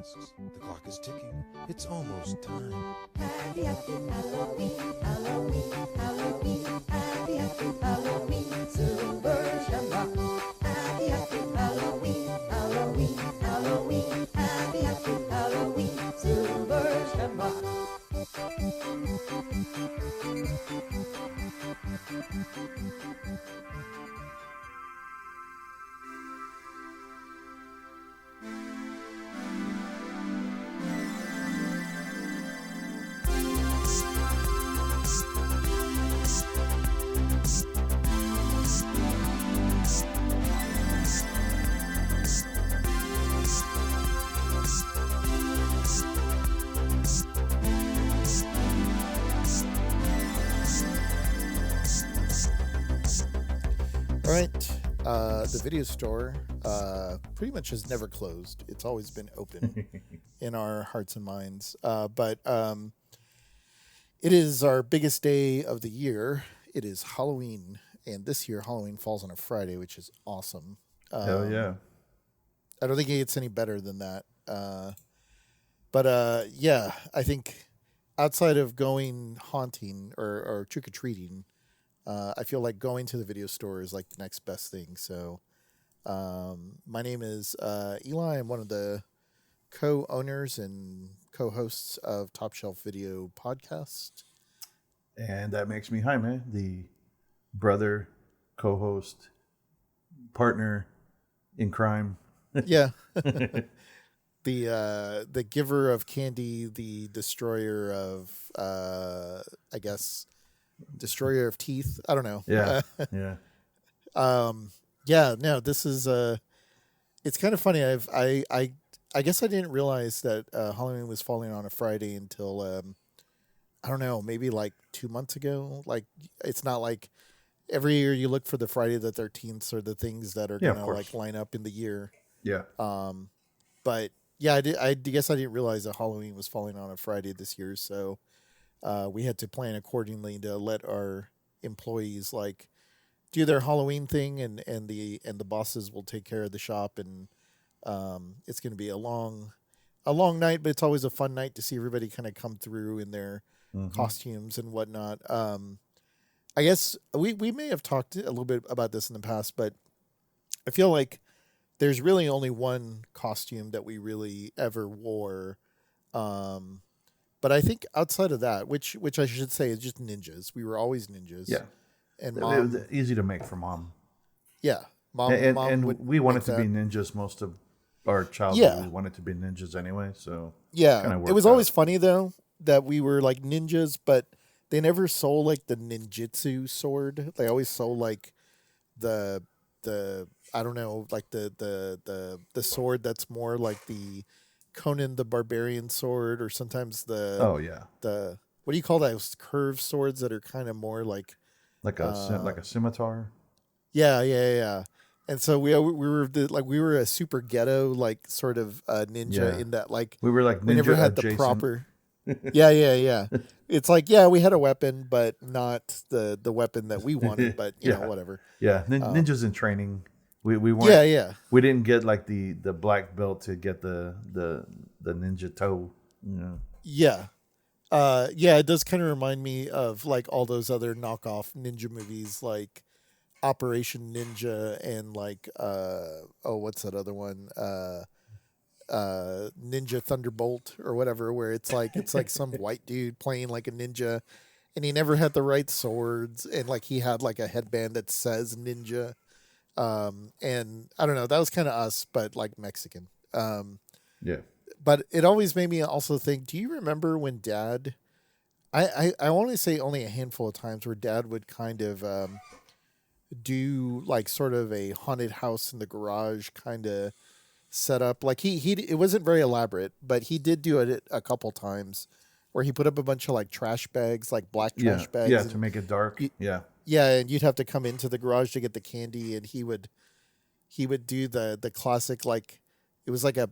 masks. The clock is ticking. It's almost time. Happy, happy Halloween, Halloween, Halloween. Happy, happy Halloween, Silver Shamrock. Happy, happy Halloween, Halloween, Halloween. Happy, happy Halloween, Silver Shamrock. All right. The video store pretty much has never closed. It's always been open in our hearts and minds. But it is our biggest day of the year. It is Halloween. And this year, Halloween falls on a Friday, which is awesome. Hell yeah. I don't think it gets any better than that. But yeah, I think outside of going haunting or trick-or-treating, I feel like going to the video store is like the next best thing. So my name is Eli. I'm one of the co-owners and co-hosts of Top Shelf Video Podcast. And that makes me Jaime, the brother, co-host, partner in crime. Yeah. The giver of candy, the destroyer of, I guess, destroyer of teeth. I don't know. Yeah. Yeah. Yeah, no, this is it's kind of funny. I guess I didn't realize that Halloween was falling on a Friday until I don't know, maybe like 2 months ago. Like it's not like every year you look for the Friday the 13th or the things that are gonna like line up in the year. Yeah. But yeah, I guess I didn't realize that Halloween was falling on a Friday this year, so we had to plan accordingly to let our employees like do their Halloween thing, and the bosses will take care of the shop, and it's going to be a long night, but it's always a fun night to see everybody kind of come through in their costumes and whatnot. I guess we may have talked a little bit about this in the past, but I feel like there's really only one costume that we really ever wore. But I think outside of that, which I should say is just ninjas. We were always ninjas. Yeah. And It mom, was easy to make for mom. yeah, mom, And would we wanted make to that. be ninjas most of our childhood. Yeah. We wanted to be ninjas anyway, so Yeah, kinda it worked was out. always funny though that we were like ninjas, but they never sold like the ninjutsu sword. They always sold like the I don't know, like the sword that's more like the Conan the Barbarian sword, or sometimes the what do you call those curved swords that are kind of more like like a scimitar. yeah. And so we were a super ghetto like sort of ninja in that like We were like ninja we never had adjacent. the proper. Yeah. It's like we had a weapon, but not the weapon that we wanted. But you know, whatever. Yeah, ninjas in training. We weren't. Yeah. We didn't get like the black belt to get the ninja toe. You know. Yeah. It does kind of remind me of like all those other knockoff ninja movies like Operation Ninja and like what's that other one? Ninja Thunderbolt or whatever, where it's like some white dude playing like a ninja, and he never had the right swords, and like he had like a headband that says ninja. And I don't know, that was kind of us, but like Mexican. Yeah. But it always made me also think, do you remember when Dad, I only say only a handful of times where Dad would kind of do like sort of a haunted house in the garage kind of setup. Like it wasn't very elaborate, but he did do it a couple times where he put up a bunch of like trash bags, like black trash bags. Yeah, to make it dark. Yeah, and you'd have to come into the garage to get the candy, and he would do the classic, like it was like a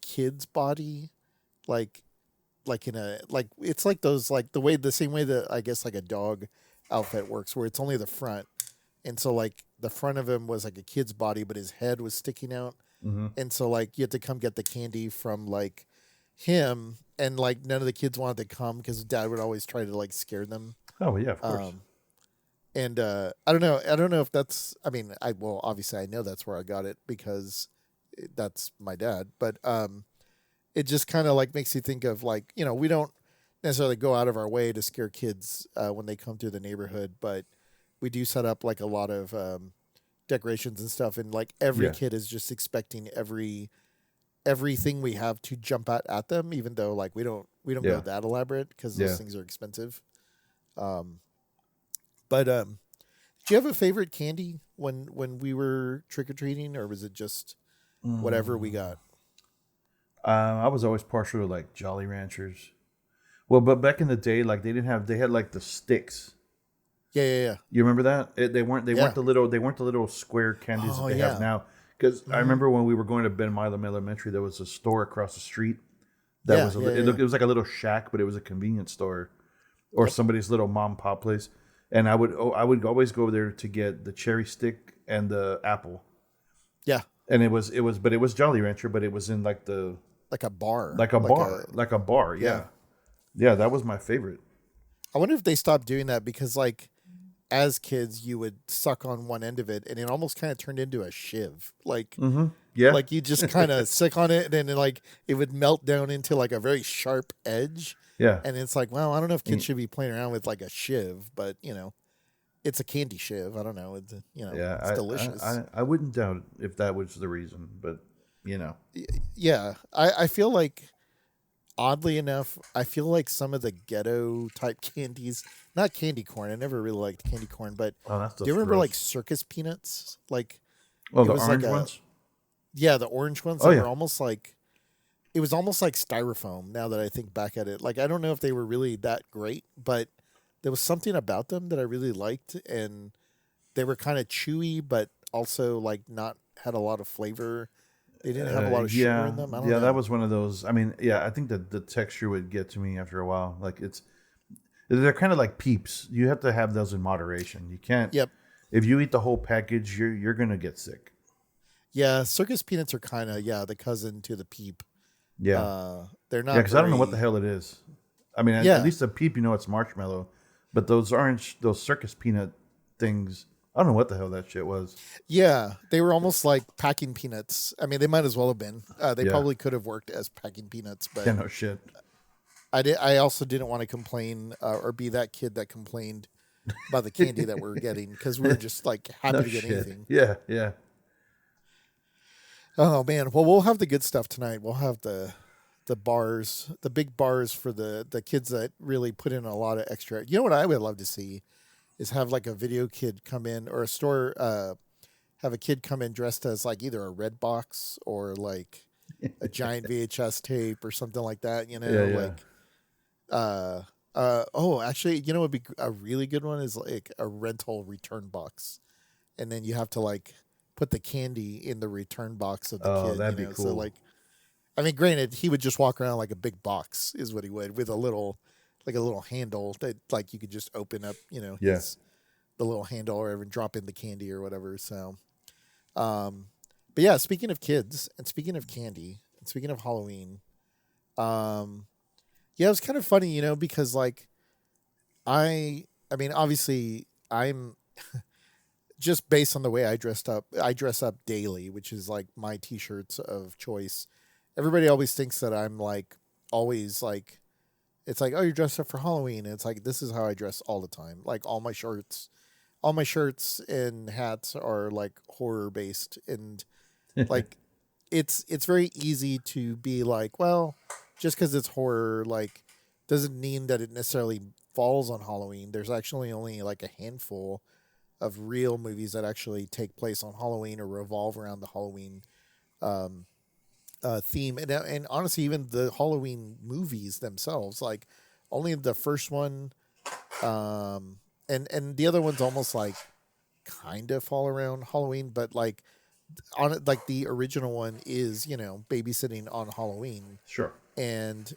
kid's body, like in a, like it's like those, like the same way that I guess like a dog outfit works, where it's only the front, and so like the front of him was like a kid's body, but his head was sticking out, Mm-hmm. and so like you had to come get the candy from like him, and like none of the kids wanted to come because Dad would always try to like scare them. Oh yeah, of course. And I don't know if that's. I mean, obviously I know that's where I got it because that's my dad, but it just kind of like makes you think of like we don't necessarily go out of our way to scare kids when they come through the neighborhood, but we do set up like a lot of decorations and stuff, and like every Yeah. kid is just expecting everything we have to jump out at them, even though like we don't Yeah. go that elaborate because Yeah. those things are expensive. But do you have a favorite candy when we were trick or treating, or was it just whatever we got? I was always partial to like Jolly Ranchers. Well, but back in the day, like they had like the sticks. Yeah, yeah, yeah. You remember that? They weren't Yeah. they weren't the little square candies Oh, that they yeah. have now. Because I remember when we were going to Ben Milam Elementary, there was a store across the street that Yeah, was yeah, it, yeah. it was like a little shack, but it was a convenience store or somebody's little mom and pop place. And I would always go over there to get the cherry stick and the apple. Yeah, And it was Jolly Rancher, but it was in like the like a bar. like a bar. Yeah. Yeah. Yeah, that was my favorite. I wonder if they stopped doing that because, like, as kids, you would suck on one end of it, and it almost kind of turned into a shiv. Like, Yeah. like you just kind of suck on it, and then like it would melt down into like a very sharp edge. Yeah. And it's like, well, I don't know if kids should be playing around with like a shiv, but it's a candy shiv. I don't know. It's Yeah, it's delicious. I wouldn't doubt if that was the reason, but Yeah, I feel like, oddly enough, I feel like some of the ghetto type candies, not candy corn. I never really liked candy corn, but oh, that's do you remember like circus peanuts? Like, oh it the was orange like ones. yeah, the orange ones. Oh, That yeah. were almost like it was almost like styrofoam. Now that I think back at it, like I don't know if they were really that great, but there was something about them that I really liked, and they were kind of chewy, but also like not had a lot of flavor. They didn't have a lot of sugar Yeah, in them. I don't yeah, know. that was one of those. I mean, yeah, I think that the texture would get to me after a while. Like they're kind of like Peeps. You have to have those in moderation. You can't. Yep. If you eat the whole package, you're gonna get sick. Yeah, circus peanuts are kind of the cousin to the peep. Yeah, They're not. yeah, because I don't know what the very- hell it is. I mean, Yeah. at least the Peep, it's marshmallow, but those circus peanut things, I don't know what the hell that shit was. Yeah, they were almost like packing peanuts. I mean, they might as well have been. They Yeah. probably could have worked as packing peanuts, but Yeah, no shit. I also didn't want to complain or be that kid that complained about the candy that we were getting because we were just like happy No to get shit. anything. Yeah, yeah. Oh man, well we'll have the good stuff tonight. We'll have the bars, the big bars for the kids that really put in a lot of extra. You know what I would love to see is have like a video kid come in or a store have a kid come in dressed as like either a red box or like a giant VHS tape or something like that. Yeah, yeah. Actually, would be a really good one is like a rental return box, and then you have to like put the candy in the return box of the Oh, kid. that'd be So cool. like, I mean, granted, he would just walk around like a big box is what he would with a little handle that like you could just open up. Yeah. The little handle or even drop in the candy or whatever. So, but yeah, speaking of kids and speaking of candy and speaking of Halloween, yeah, it was kind of funny, because like I mean, obviously I'm just based on the way I dress up daily, which is like my t-shirts of choice. Everybody always thinks that I'm like always like, it's like, oh, you're dressed up for Halloween. And it's like, this is how I dress all the time. Like all my shirts and hats are like horror based. And like, it's very easy to be like, well, just because it's horror, like doesn't mean that it necessarily falls on Halloween. There's actually only like a handful of real movies that actually take place on Halloween or revolve around the Halloween theme, and honestly, even the Halloween movies themselves, like only the first one, and the other ones almost like kind of fall around Halloween, but like on it, like the original one is babysitting on Halloween, Sure. and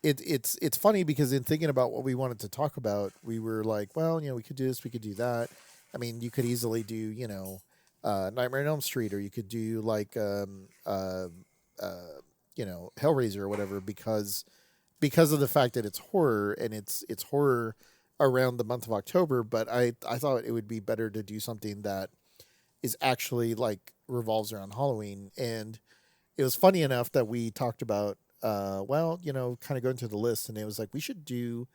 it's funny because in thinking about what we wanted to talk about, we were like, well, we could do this, we could do that. I mean, you could easily do, Nightmare on Elm Street, or you could do like Hellraiser or whatever, because of the fact that it's horror, and it's horror around the month of October. But I thought it would be better to do something that is actually like revolves around Halloween. And it was funny enough that we talked about kind of going through the list, and it was like we should do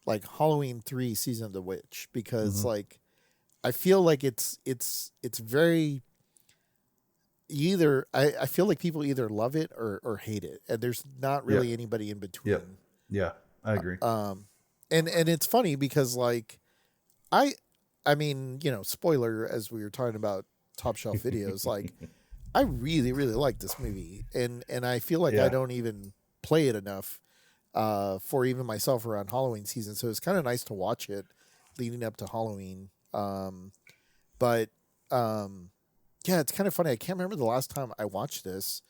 like Halloween 3 Season of the Witch, because Mm-hmm. like I feel like it's very I feel like people either love it or hate it, and there's not Yeah. really anybody in Yeah. between. Yeah. I agree. And it's funny because like I I mean, spoiler, as we were talking about top shelf videos, like I really really like this movie, and I feel like I Yeah. don't even play it enough for even myself around Halloween season. So it's kind of nice to watch it leading up to Halloween. But yeah, it's kind of funny. I can't remember the last time I watched this.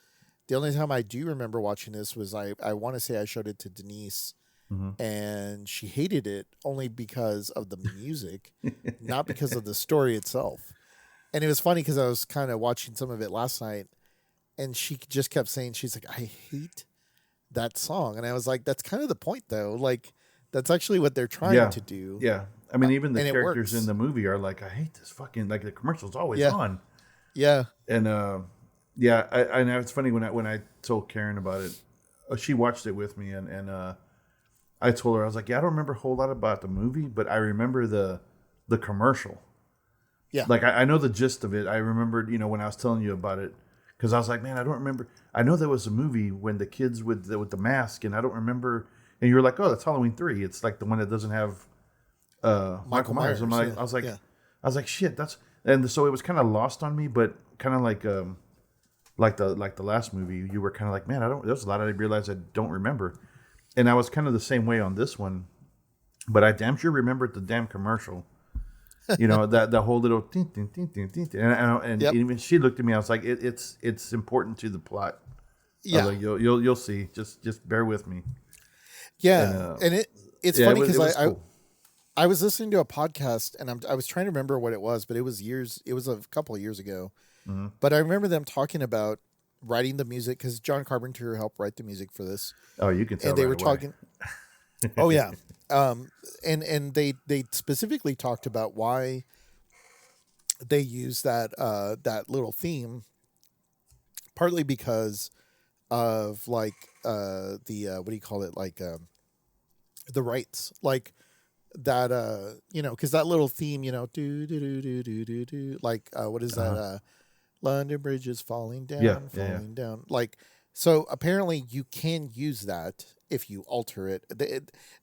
The only time I do remember watching this was I want to say I showed it to Denise, Mm-hmm. and she hated it only because of the music, not because of the story itself. And it was funny because I was kind of watching some of it last night, and she just kept saying, she's like, I hate that song. And I was like, that's kind of the point, though. Like, that's actually what they're trying Yeah. to do. Yeah. I mean, even the And it characters in works. the movie are like, I hate this fucking, like the commercial's always Yeah. on. Yeah. And yeah, I know it's funny when I told Karen about it, she watched it with me, and I told her, I was like, yeah, I don't remember a whole lot about the movie, but I remember the commercial. Yeah. Like I know the gist of it. I remembered, when I was telling you about it, because I was like, man, I don't remember. I know there was a movie when the kids with the mask, and I don't remember. And you were like, oh, that's Halloween 3. It's like the one that doesn't have Michael Myers. I'm like, Yeah. Yeah. I was like, shit, that's. And so it was kind of lost on me, but kind of like the last movie, you were kind of like, man, I don't. There's a lot I realized I don't remember, and I was kind of the same way on this one, but I damn sure remembered the damn commercial. That the whole little ding, ding, ding, ding, ding, ding. And Yep. even she looked at me. I was like, it's important to the plot. I Yeah. was like, you'll see. Just bear with me. Yeah. And And it's yeah, funny it because was cool. I was listening to a podcast, and I was trying to remember what it was, but it was a couple of years ago. Mm-hmm. But I remember them talking about writing the music, because John Carpenter helped write the music for this. Oh, you can tell. And they right were away. talking. Oh yeah. And they specifically talked about why they use that little theme, partly because of like the what do you call it, like the rights, like that because that little theme, do do do do do do do, like what is that, London Bridge is falling down, Yeah, yeah, yeah. falling down, like, so apparently you can use that if you alter it.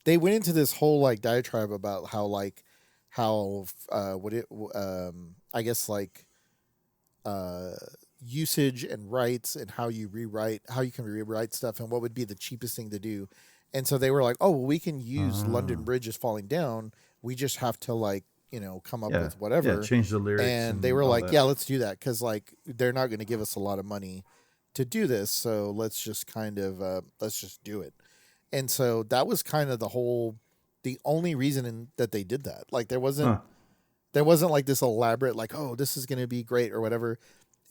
They went into this whole like diatribe about how like how what it I guess like uh usage and rights, and how you can rewrite stuff, and what would be the cheapest thing to do. And so they were like, oh well, we can use London Bridge is falling down, we just have to like come up Yeah, with whatever. yeah. Change the lyrics. And they were all like, that. yeah, let's do that, because like they're not going to give us a lot of money to do this, so let's just kind of let's just do it. And so that was kind of the only reason that they did that. Like Huh. there wasn't like this elaborate like, oh, this is going to be great or whatever.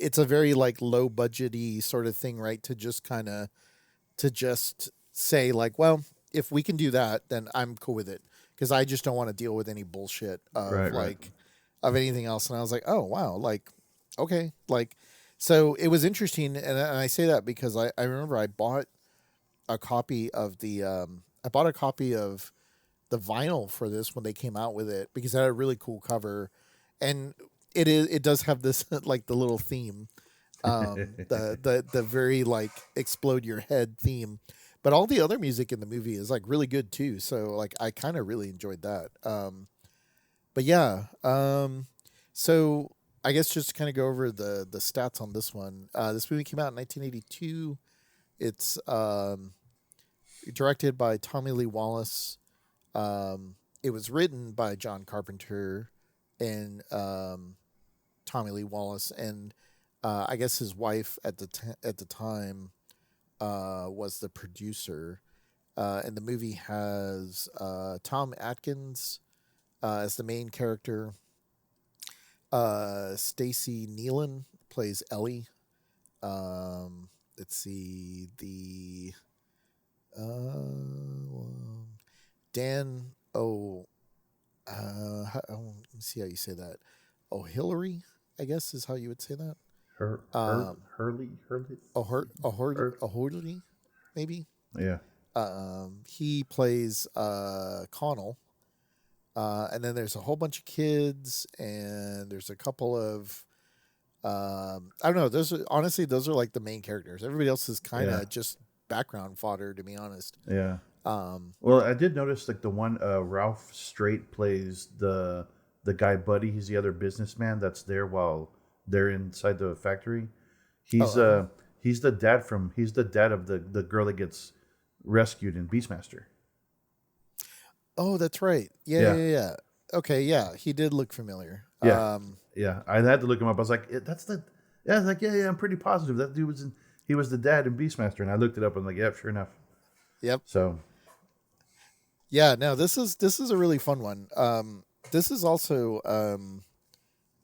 It's a very like low budgety sort of thing, right? To just say like, well, if we can do that, then I'm cool with it, because I just don't want to deal with any bullshit of Right, right. like of anything else. And I was like, oh wow, like okay, like, so it was interesting. And I say that because I remember I bought a copy of the vinyl for this when they came out with it, because it had a really cool cover, and it does have this like the little theme, the very like explode your head theme, but all the other music in the movie is like really good too. So like I kind of really enjoyed that. But yeah, so I guess just to kind of go over the stats on this one. This movie came out in 1982. It's directed by Tommy Lee Wallace. It was written by John Carpenter and Tommy Lee Wallace, and I guess his wife at the time was the producer. And the movie has Tom Atkins as the main character. Stacy Nealon plays Ellie. Let's see Dan let me see how you say that. O'Hillary, I guess is how you would say that. Hurley. O'Hurley, maybe. Yeah. He plays Connell. And then there's a whole bunch of kids, and there's a couple of I don't know. Those are like the main characters. Everybody else is kind of just background fodder, to be honest. Yeah. Well, I did notice like the one Ralph Straight plays the guy Buddy. He's the other businessman that's there while they're inside the factory. He's the dad of the girl that gets rescued in Beastmaster. Oh, that's right. Yeah. Okay, yeah, he did look familiar. Yeah. Yeah, I had to look him up. I was like, that's the. Yeah, I was like, yeah, I'm pretty positive that dude he was the dad in Beastmaster, and I looked it up and I'm like, yep, sure enough. Yep. So. Yeah, no, this is a really fun one. This is also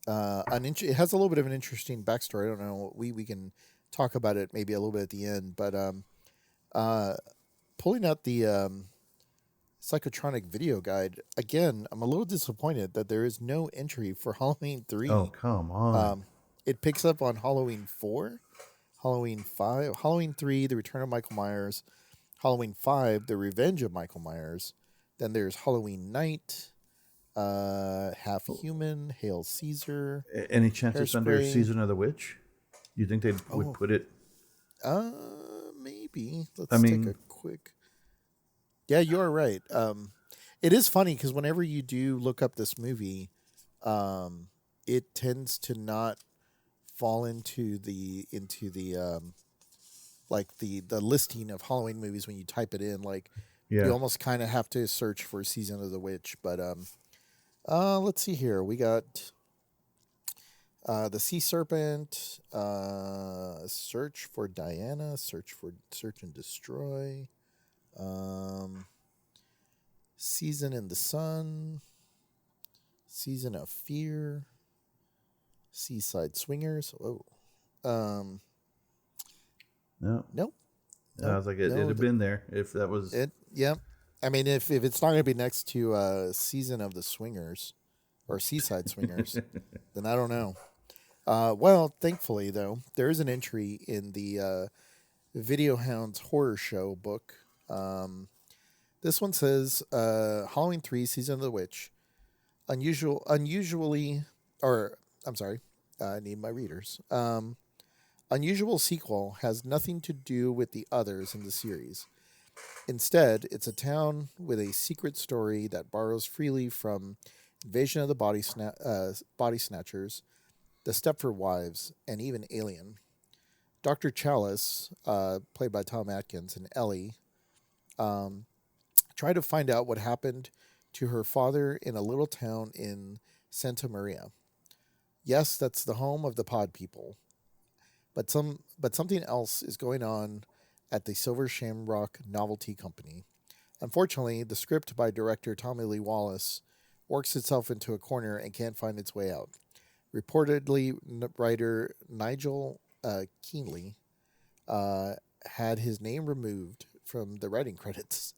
it has a little bit of an interesting backstory. I don't know. We can talk about it maybe a little bit at the end, but pulling out the Psychotronic video guide again, I'm a little disappointed that there is no entry for Halloween 3. Oh, come on! It picks up on Halloween 4, Halloween 5, Halloween 3, The Return of Michael Myers, Halloween 5, The Revenge of Michael Myers. Then there's Halloween Night, Half Human, Hail Caesar. Any chance it's under Hairspray. Season of the Witch? You think they would put it? Maybe. Let's take a quick. Yeah, you're right. It is funny because whenever you do look up this movie, it tends to not fall into the like the listing of Halloween movies when you type it in. Like you almost kind of have to search for Season of the Witch. But let's see here. We got the Sea Serpent, Search for Diana, Search and Destroy. Season in the Sun, Season of Fear, Seaside Swingers. Oh, No. nope. I was like, it'd have been there if that was it. Yeah, I mean, if it's not going to be next to Season of the Swingers or Seaside Swingers, then I don't know. Well, thankfully though, there is an entry in the Video Hounds Horror Show book. This one says Halloween 3 Season of the Witch. I need my readers. Unusual sequel has nothing to do with the others in the series. Instead, it's a town with a secret story that borrows freely from Invasion of the Body Snatchers, The Stepford Wives, and even Alien. Dr. Chalice, played by Tom Atkins, and Ellie try to find out what happened to her father in a little town in Santa Maria. Yes, that's the home of the Pod People. But something else is going on at the Silver Shamrock Novelty Company. Unfortunately, the script by director Tommy Lee Wallace works itself into a corner and can't find its way out. Reportedly, writer Nigel Keenly had his name removed from the writing credits.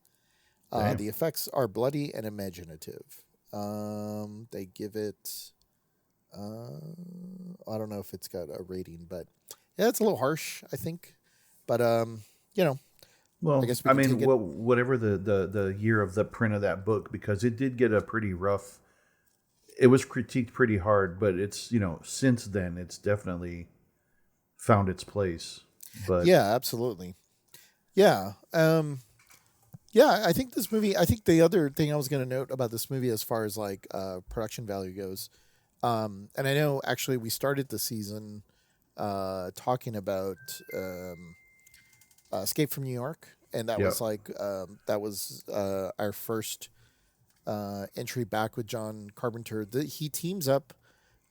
The effects are bloody and imaginative. They give it... I don't know if it's got a rating, but yeah, it's a little harsh, I think. But well, I guess whatever the year of the print of that book, because it did get a pretty rough. It was critiqued pretty hard, but it's since then it's definitely found its place. But yeah, absolutely. Yeah. I think this movie. I think the other thing I was going to note about this movie, as far as like production value goes. And I know actually we started the season talking about Escape from New York, and that was like our first entry back with John Carpenter. He teams up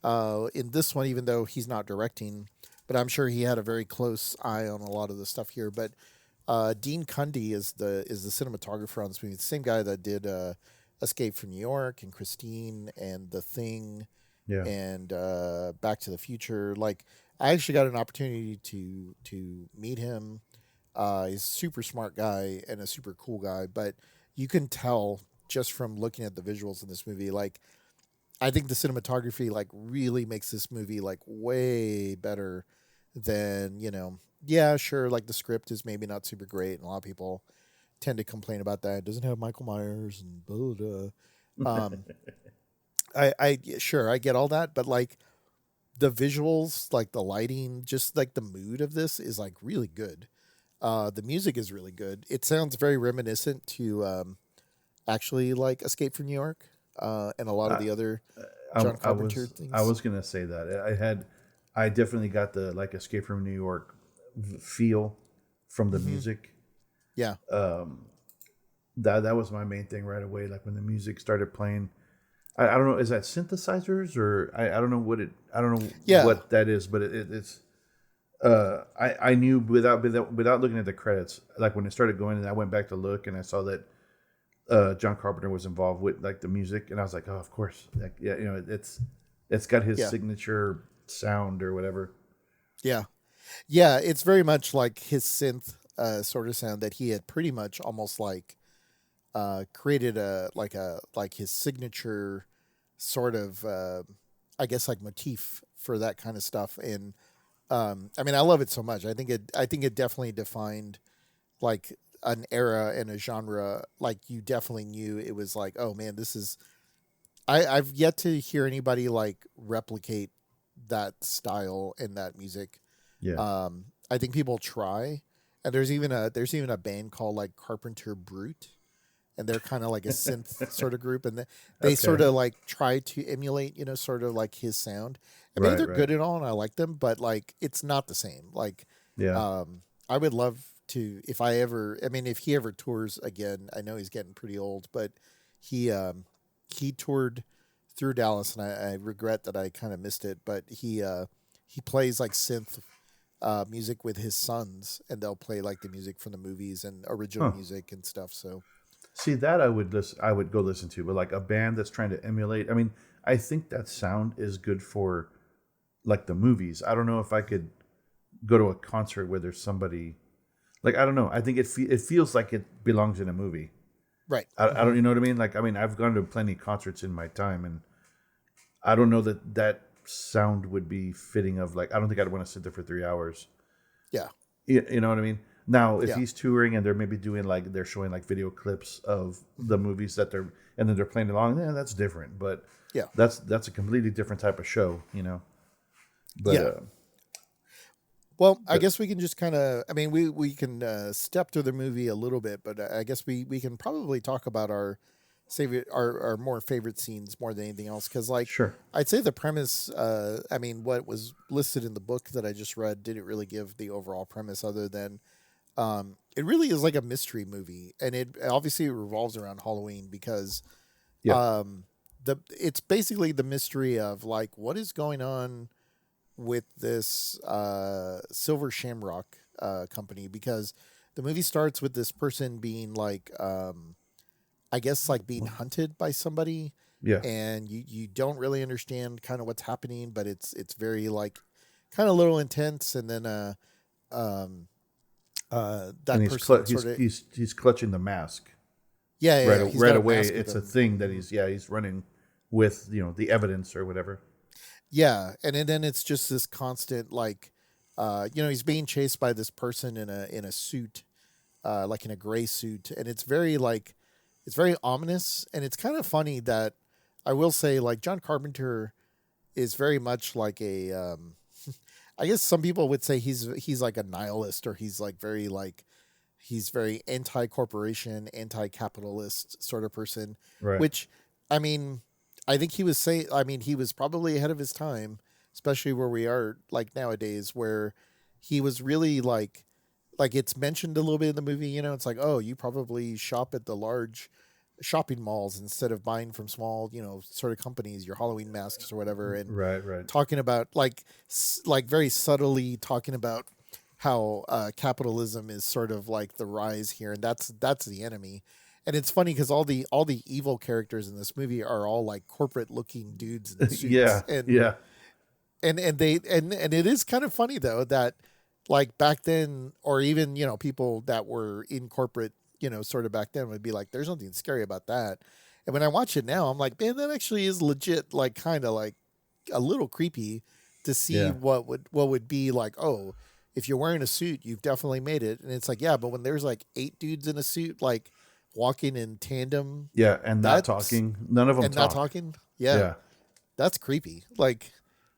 in this one, even though he's not directing, but I'm sure he had a very close eye on a lot of the stuff here. But Dean Cundy is the cinematographer on this movie. The same guy that did Escape from New York and Christine and The Thing Yeah. and Back to the Future. Like, I actually got an opportunity to meet him. He's a super smart guy and a super cool guy, but you can tell just from looking at the visuals in this movie. Like, I think the cinematography like really makes this movie like way better than, yeah, sure, like the script is maybe not super great and a lot of people tend to complain about that. It doesn't have Michael Myers and blah, blah, blah. I sure I get all that, but like the visuals, like the lighting, just like the mood of this is like really good. The music is really good. It sounds very reminiscent to actually like Escape from New York and a lot of I, the other I, John I Carpenter was I things. was gonna say that I definitely got the like Escape from New York feel from the Hmm. music. Yeah, That was my main thing right away. Like when the music started playing, I don't know, is that synthesizers or I don't know I don't know yeah, what that is, but it's I knew without looking at the credits, like when it started going, and I went back to look and I saw that John Carpenter was involved with like the music, and I was like, oh, of course, like, yeah, it's got his yeah, signature sound or whatever. yeah, yeah. It's very much like his synth sort of sound that he had pretty much almost like created a like his signature sort of I guess like motif for that kind of stuff. And I mean, I love it so much. I think it definitely defined like an era and a genre. Like you definitely knew it was like, oh man, this is. I've yet to hear anybody like replicate that style and that music. Yeah. I think people try, and there's even a band called like Carpenter Brute, and they're kind of like a synth sort of group, and they sort Okay. of like try to emulate, sort of like his sound. And maybe Right. they're Right. good at all, and I like them, but like it's not the same. Like, Yeah. I would love to if I ever. I mean, if he ever tours again, I know he's getting pretty old, but he he toured through Dallas, and I regret that I kind of missed it. But he plays like synth music with his sons, and they'll play like the music from the movies and original Huh. music and stuff. So See that I would go listen to, but like a band that's trying to emulate. I mean, I think that sound is good for like the movies. I don't know if I could go to a concert where there's somebody like I don't know. I think it feels like it belongs in a movie. right. I Hmm. don't, you know what I mean? Like I mean, I've gone to plenty of concerts in my time, and I don't know that that sound would be fitting of like I don't think I'd want to sit there for 3 hours. Yeah. You know what I mean? Now, if Yeah. he's touring and they're maybe doing like they're showing like video clips of the Hmm. movies that they're and then they're playing along, yeah, that's different. But Yeah. that's a completely different type of show, you know. But Yeah. Well, I but guess we can just kind of. I mean, we can step through the movie a little bit, but I guess we can probably talk about our favorite our more favorite scenes more than anything else. Because like sure, I'd say the premise. I mean, what was listed in the book that I just read didn't really give the overall premise, other than it really is like a mystery movie, and it obviously revolves around Halloween because yeah, um, it's basically the mystery of like what is going on with this Silver Shamrock company, because the movie starts with this person being like I guess like being hunted by somebody, yeah, and you don't really understand kind of what's happening, but it's very like kind of a little intense, and then um and that person sort of he's clutching the mask yeah, he's right got a away. mask with It's a him. thing that Mhm. he's running with the evidence or whatever. Yeah, and then it's just this constant like he's being chased by this person in a suit, like in a gray suit, and it's very like it's very ominous, and it's kind of funny that I will say like John Carpenter is very much like a I guess some people would say he's like a nihilist, or he's like very like he's very anti-corporation, anti-capitalist sort of person, Right. which I mean, I think he was saying I mean, he was probably ahead of his time, especially where we are like nowadays, where he was really like it's mentioned a little bit in the movie, it's like, "Oh, you probably shop at the large shopping malls instead of buying from small, sort of companies, your Halloween masks or whatever." And Right. Right. talking about like very subtly talking about how capitalism is sort of like the rise here, and that's the enemy. and it's funny because all the evil characters in this movie are all like corporate looking dudes in suits. Yeah, and yeah, and it is kind of funny though that like back then, or even people that were in corporate, sort of back then would be like, there's nothing scary about that. And when I watch it now, I'm like, man, that actually is legit, like kind of like a little creepy to see yeah, what would be like. Oh, if you're wearing a suit, you've definitely made it. And it's like, yeah, but when there's like 8 dudes in a suit, like walking in tandem, yeah, and not that's talking. None of them and not talk. talking, yeah, Yeah, that's creepy. Like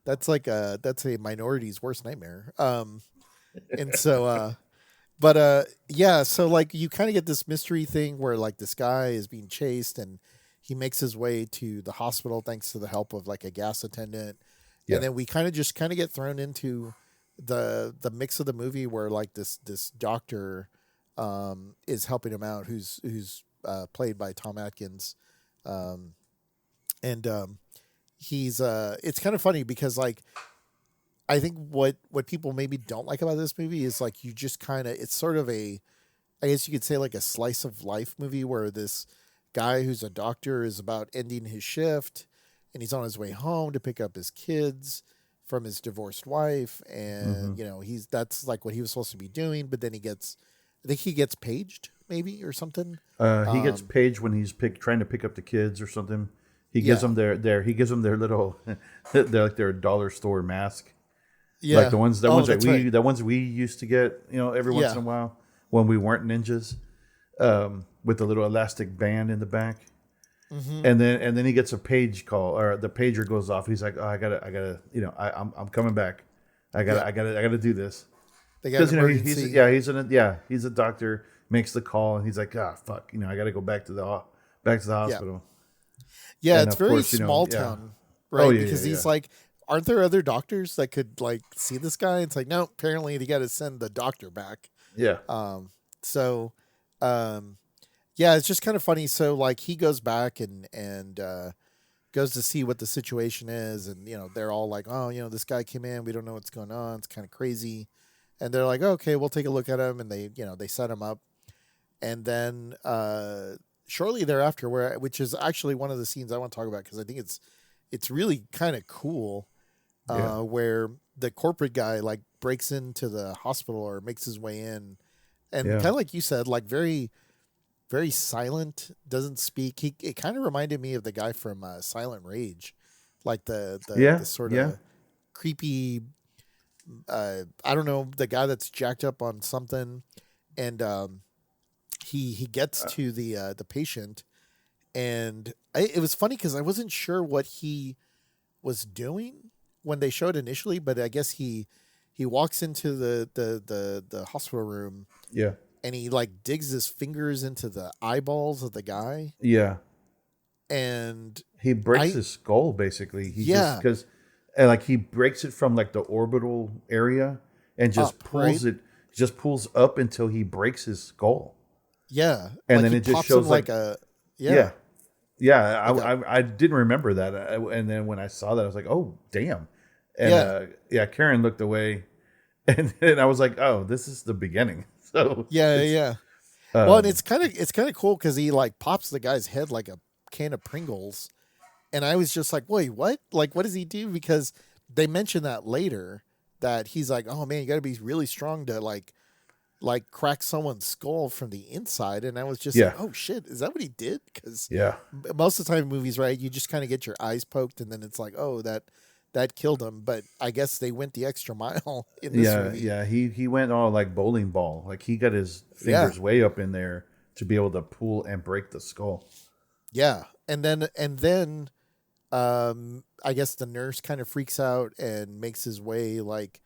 that's a minority's worst nightmare. And so but yeah, so like you kind of get this mystery thing where like this guy is being chased and he makes his way to the hospital thanks to the help of like a gas attendant. yeah, And then we kind of get thrown into the mix of the movie where like this doctor is helping him out, who's played by Tom Atkins. um and he's it's kind of funny because like I think what people maybe don't like about this movie is like you just kind of, it's sort of a, I guess you could say like a slice of life movie where this guy who's a doctor is about ending his shift and he's on his way home to pick up his kids from his divorced wife, hmm and he's, that's like what he was supposed to be doing, but then I think he gets paged maybe or something. He gets um paged when he's trying to pick up the kids or something. He gives yeah, them he gives them their little they're like their dollar store mask, like yeah, the oh ones that that's right, the ones we used to get, every once yeah, in a while when we weren't ninjas, with the little elastic band in the back. hmm, And then he gets a page call, or the pager goes off. He's like, oh, I gotta, I'm coming back. yeah, I gotta do this. they got Because an emergency, he's a doctor, makes the call, and he's like, fuck, I got to go back to the yeah. hospital. Yeah, And it's of very course, small yeah. town, Oh right? yeah, Because yeah, yeah, he's like, aren't there other doctors that could like see this guy? It's like, no, apparently they got to send the doctor back. yeah, So, um, yeah, it's just kind of funny. So like he goes back and goes to see what the situation is, and they're all like, oh, this guy came in, we don't know what's going on, it's kind of crazy, and they're like, okay, we'll take a look at him, and they set him up, and then shortly thereafter, which is actually one of the scenes I want to talk about because I think it's really kind of cool, yeah. where the corporate guy like breaks into the hospital or makes his way in, and Yeah. kind of like you said, like very very silent, doesn't speak. It kind of reminded me of the guy from Silent Rage, like the Yeah. sort Yeah. of creepy. I don't know, the guy that's jacked up on something, and he gets to the patient, and it was funny because I wasn't sure what he was doing when they showed initially, but I guess he walks into the hospital room Yeah. and he like digs his fingers into the eyeballs of the guy, Yeah. and He breaks I his skull basically. He just yeah, because, and like he breaks it from like the orbital area and just up, right, pulls up until he breaks his skull, yeah, and like then he it just pops him shows like like a, yeah, yeah, yeah. like a, I didn't remember that, and then when I saw that, I was like, oh damn, and yeah, yeah, Karen looked away, and then I was like, oh, this is the beginning. So yeah, it's yeah. Well, and um it's kind of cool because he like pops the guy's head like a can of Pringles, and I was just like, wait, what? Like, what does he do? Because they mention that later, that he's like, oh man, you got to be really strong to like crack someone's skull from the inside, and I was just like, yeah, oh shit, is that what he did? Because yeah. most of the time in movies, right, you just kind of get your eyes poked, and then it's like, oh, that killed him. But I guess they went the extra mile in this Yeah, movie. yeah. He went all like bowling ball. Like he got his Yeah, fingers way up in there to be able to pull and break the skull. yeah, and then I guess the nurse kind of freaks out and makes his way like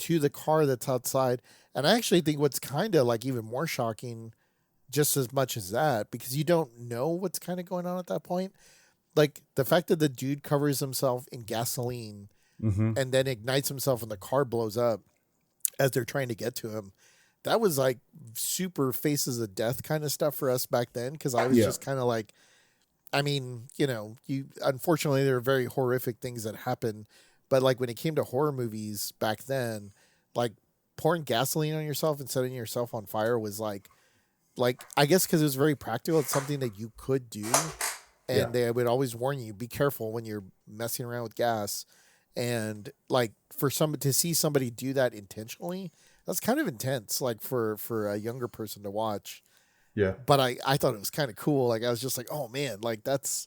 to the car that's outside. And I actually think what's kind of like even more shocking, just as much as that, because you don't know what's kind of going on at that point. Like the fact that the dude covers himself in gasoline Mm-hmm. and then ignites himself and the car blows up as they're trying to get to him. That was like super faces of death kind of stuff for us back then. Cause I was Yeah, just kind of like, I mean, you unfortunately there are very horrific things that happen, but like when it came to horror movies back then, like pouring gasoline on yourself and setting yourself on fire was like like I guess because it was very practical, it's something that you could do, Yeah. and they would always warn you, be careful when you're messing around with gas, and like for somebody to see somebody do that intentionally, that's kind of intense, like for a younger person to watch. Yeah. But I thought it was kind of cool. Like I was just like, oh man, like that's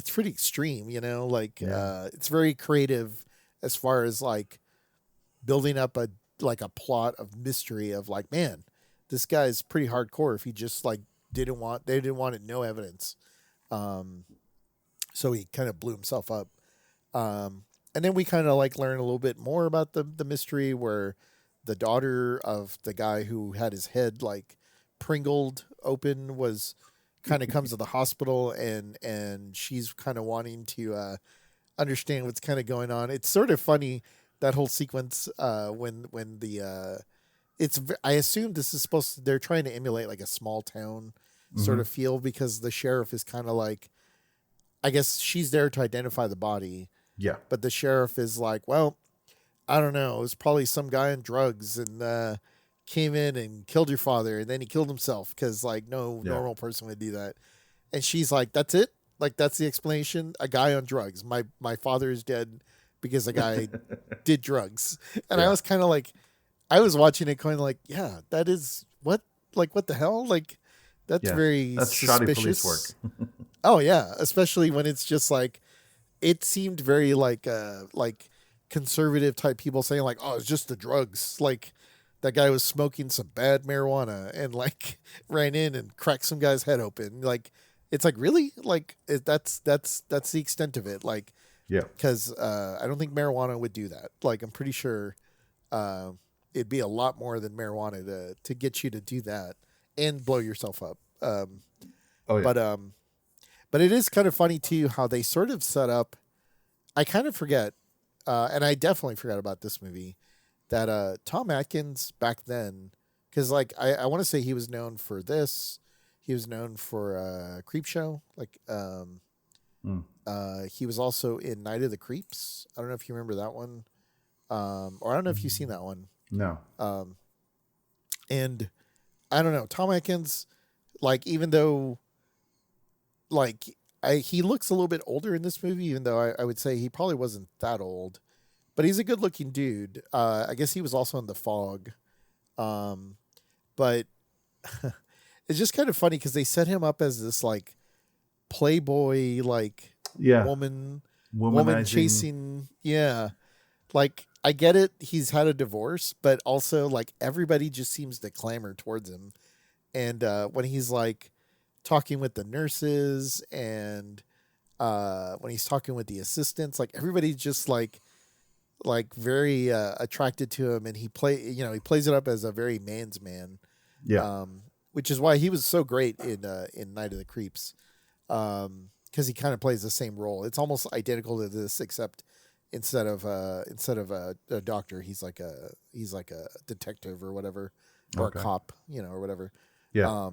pretty extreme, like Yeah. it's very creative as far as like building up a plot of mystery of like, man, this guy's pretty hardcore if he just like they didn't want it, no evidence. Um so he kind of blew himself up. And then we kind of like learn a little bit more about the mystery where the daughter of the guy who had his head like pringled open was kind of comes to the hospital, and she's kind of wanting to understand what's kind of going on. It's sort of funny, that whole sequence when the I assume this is supposed to, they're trying to emulate like a small town sort Mhm. of feel, because the sheriff is kind of like, I guess she's there to identify the body, Yeah. but the sheriff is like, well, I don't know, it was probably some guy on drugs and came in and killed your father, and then he killed himself because like no Yeah. normal person would do that. And she's like, that's it, like that's the explanation, a guy on drugs, my father is dead because a guy did drugs. And I Yeah. was kind of like, I was watching it kind of like, yeah, that is what, like what the hell, like that's Yeah. very That's shoddy police suspicious. work. Oh yeah, especially when it's just like, it seemed very like conservative type people saying like, oh, it's just the drugs. Like that guy was smoking some bad marijuana and like ran in and cracked some guy's head open. Like it's like, really, like that's the extent of it. Like Yeah. because I don't think marijuana would do that. Like I'm pretty sure uh, it'd be a lot more than marijuana to get you to do that and blow yourself up. Oh yeah. But but it is kind of funny too how they sort of set up. I kind of forget, and I definitely forgot about this movie, that Tom Atkins back then, because like I want to say he was known for this. He was known for Creep Show. Like Mm. he was also in Night of the Creeps. I don't know if you remember that one, or I don't know if you've seen that one. No. Um, and I don't know, Tom Atkins, like even though like he looks a little bit older in this movie, even though I would say he probably wasn't that old, but he's a good looking dude. I guess he was also in The Fog. But it's just kind of funny because they set him up as this like playboy, like Yeah. woman Womanizing. chasing. Yeah. Like I get it. He's had a divorce, but also like everybody just seems to clamor towards him. And when he's like talking with the nurses and when he's talking with the assistants, like everybody's just like very attracted to him, and he plays it up as a very man's man, Yeah. which is why he was so great in Night of the Creeps, because he kind of plays the same role. It's almost identical to this, except instead of a doctor, he's like a detective or whatever, or Okay. a cop, or whatever. Yeah.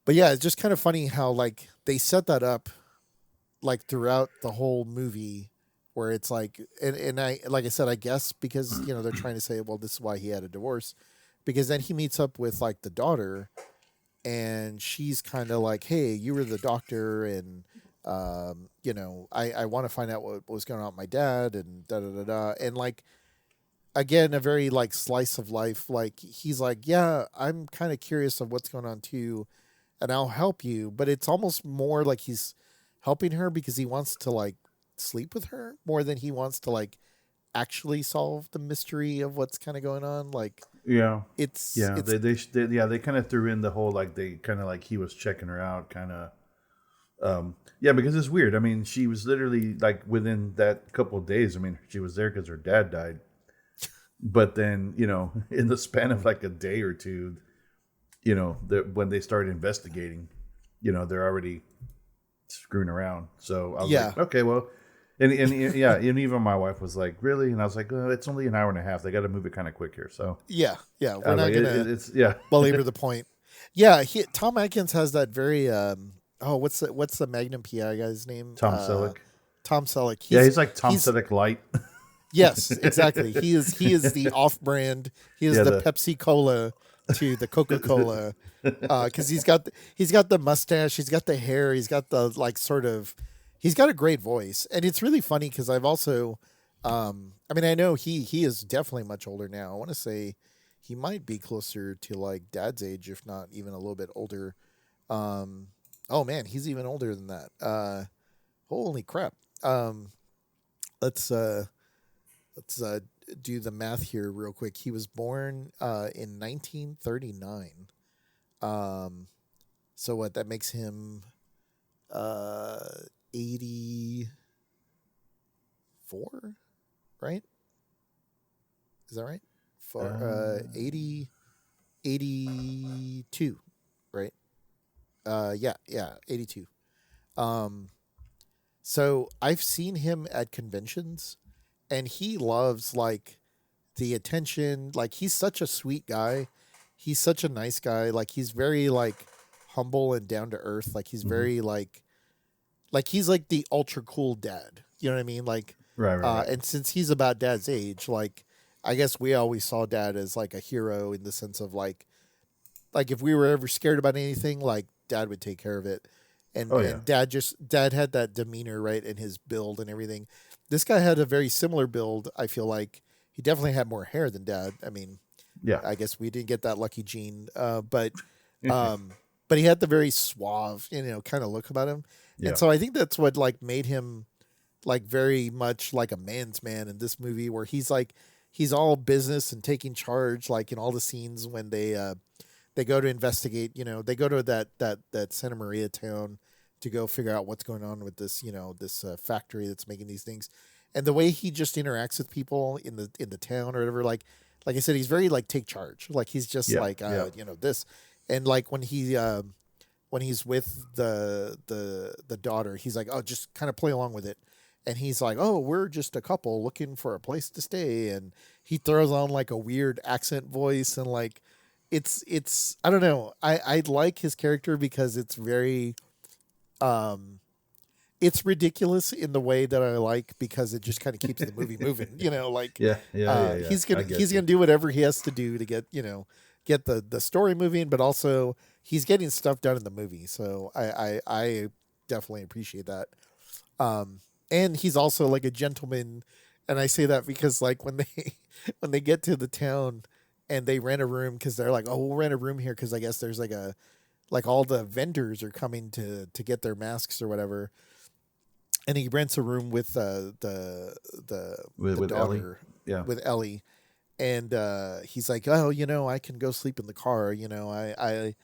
But yeah, it's just kind of funny how like they set that up like throughout the whole movie, where it's like, and I, like I said, I guess because they're trying to say, well, this is why he had a divorce, because then he meets up with like the daughter, and she's kind of like, hey, you were the doctor, and I want to find out what was going on with my dad, and da da da da, and like again, a very like slice of life, like he's like, yeah, I'm kind of curious of what's going on too, and I'll help you, but it's almost more like he's helping her because he wants to like sleep with her more than he wants to like actually solve the mystery of what's kind of going on. Like Yeah. it's Yeah. it's They kind of threw in the whole like they kind of like he was checking her out kind of. Yeah, because it's weird. I mean, she was literally like within that couple of days. I mean, she was there because her dad died. But then, in the span of like a day or two, when they started investigating, they're already screwing around. So I was Yeah. like, okay, well, and yeah, and even my wife was like, really? And I was like, it's only an hour and a half. They got to move it kind of quick here. So yeah, I we're was not like, gonna it's yeah, belabor the point. Yeah, Tom Atkins has that very what's the Magnum PI guy's name? Tom Selleck. Tom Selleck. He's like Tom he's- Selleck light. Yes, exactly. He is the off-brand. He is Yeah, the the- Pepsi Cola. to the Coca-Cola, because he's got the mustache, he's got the hair, he's got the like sort of, he's got a great voice, and it's really funny because I've also, I mean, I know he is definitely much older now. I want to say he might be closer to like Dad's age, if not even a little bit older. Um, oh man, he's even older than that. Holy crap. Um, let's let's do the math here real quick. He was born in 1939. Um, so what that makes him 84, right? Is that right? For 80 82, right? Yeah, 82. Um, so I've seen him at conventions, and he loves like the attention. Like he's such a sweet guy. He's such a nice guy. Like he's very like humble and down to earth. Like he's Mm-hmm. very like he's like the ultra cool dad. You know what I mean? Like Right. and since he's about Dad's age, like I guess we always saw Dad as like a hero in the sense of like if we were ever scared about anything, like Dad would take care of it. Oh yeah. And Dad had that demeanor, right, in his build and everything. This guy had a very similar build. I feel like he definitely had more hair than Dad. I mean, Yeah. I guess we didn't get that lucky gene, um, but he had the very suave, kind of look about him. Yeah. And so I think that's what like made him like very much like a man's man in this movie, where he's all business and taking charge, like in all the scenes when they go to investigate. They go to that Santa Maria town to go figure out what's going on with this, this factory that's making these things, and the way he just interacts with people in the town or whatever. Like I said, he's very like take charge. Like he's just Yeah. like Yeah. this, and like when he's with the daughter, he's like, oh, just kind of play along with it. And he's like, oh, we're just a couple looking for a place to stay. And he throws on like a weird accent voice, and like it's I don't know. I like his character because it's very it's ridiculous in the way that I like, because it just kind of keeps the movie moving. Like Yeah. he's I gonna get he's you. gonna do whatever he has to do to get the story moving, but also he's getting stuff done in the movie. So I definitely appreciate that. And he's also like a gentleman, and I say that because like when they when they get to the town and they rent a room, because they're like, oh, we'll rent a room here because I guess there's like all the vendors are coming to get their masks or whatever, and he rents a room with the With Ellie. daughter, Yeah. with Ellie, and he's like, oh, I can go sleep in the car. I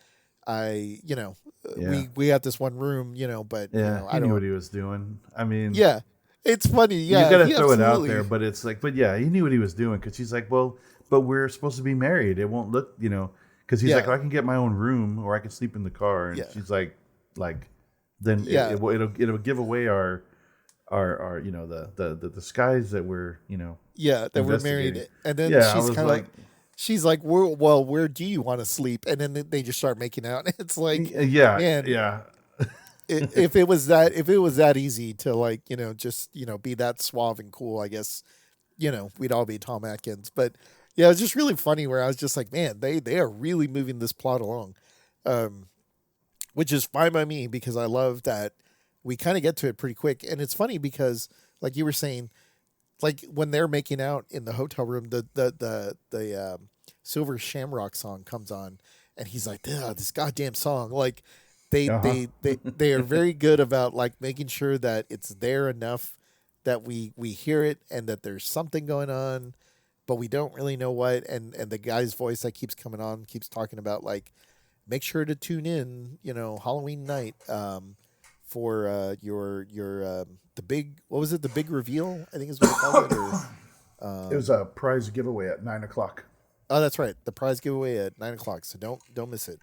Yeah. we have this one room, but Yeah. I He knew don't. what he was doing. I mean, Yeah, it's funny. you Yeah, got to he throw it out absolutely. there, but it's like, but yeah, he knew what he was doing, because he's like, well, but we're supposed to be married. It won't look, because he's like, Yeah. I can get my own room or I can sleep in the car. And Yeah. she's like, then Yeah. it'll give away our the skies that we're Yeah, that we're investigating. married, and then Yeah, I she's was kind of like, she's like, well, where do you want to sleep? And then they just start making out. It's like, yeah, man, yeah, if it was that easy to like just be that suave and cool, I guess we'd all be Tom Atkins. But yeah, it's just really funny where I was just like, man, they are really moving this plot along, um, which is fine by me because I love that we kind of get to it pretty quick. And it's funny because like you were saying, like when they're making out in the hotel room, the Silver Shamrock song comes on, and he's like, "Ugh, this goddamn song!" Like they are very good about like making sure that it's there enough that we hear it and that there's something going on, but we don't really know what. And the guy's voice that keeps coming on keeps talking about like, make sure to tune in, Halloween night. For your the big, what was it, the big reveal, I think is what they called it, or it was a prize giveaway at 9 o'clock. oh, that's right, the prize giveaway at 9 o'clock, so don't miss it.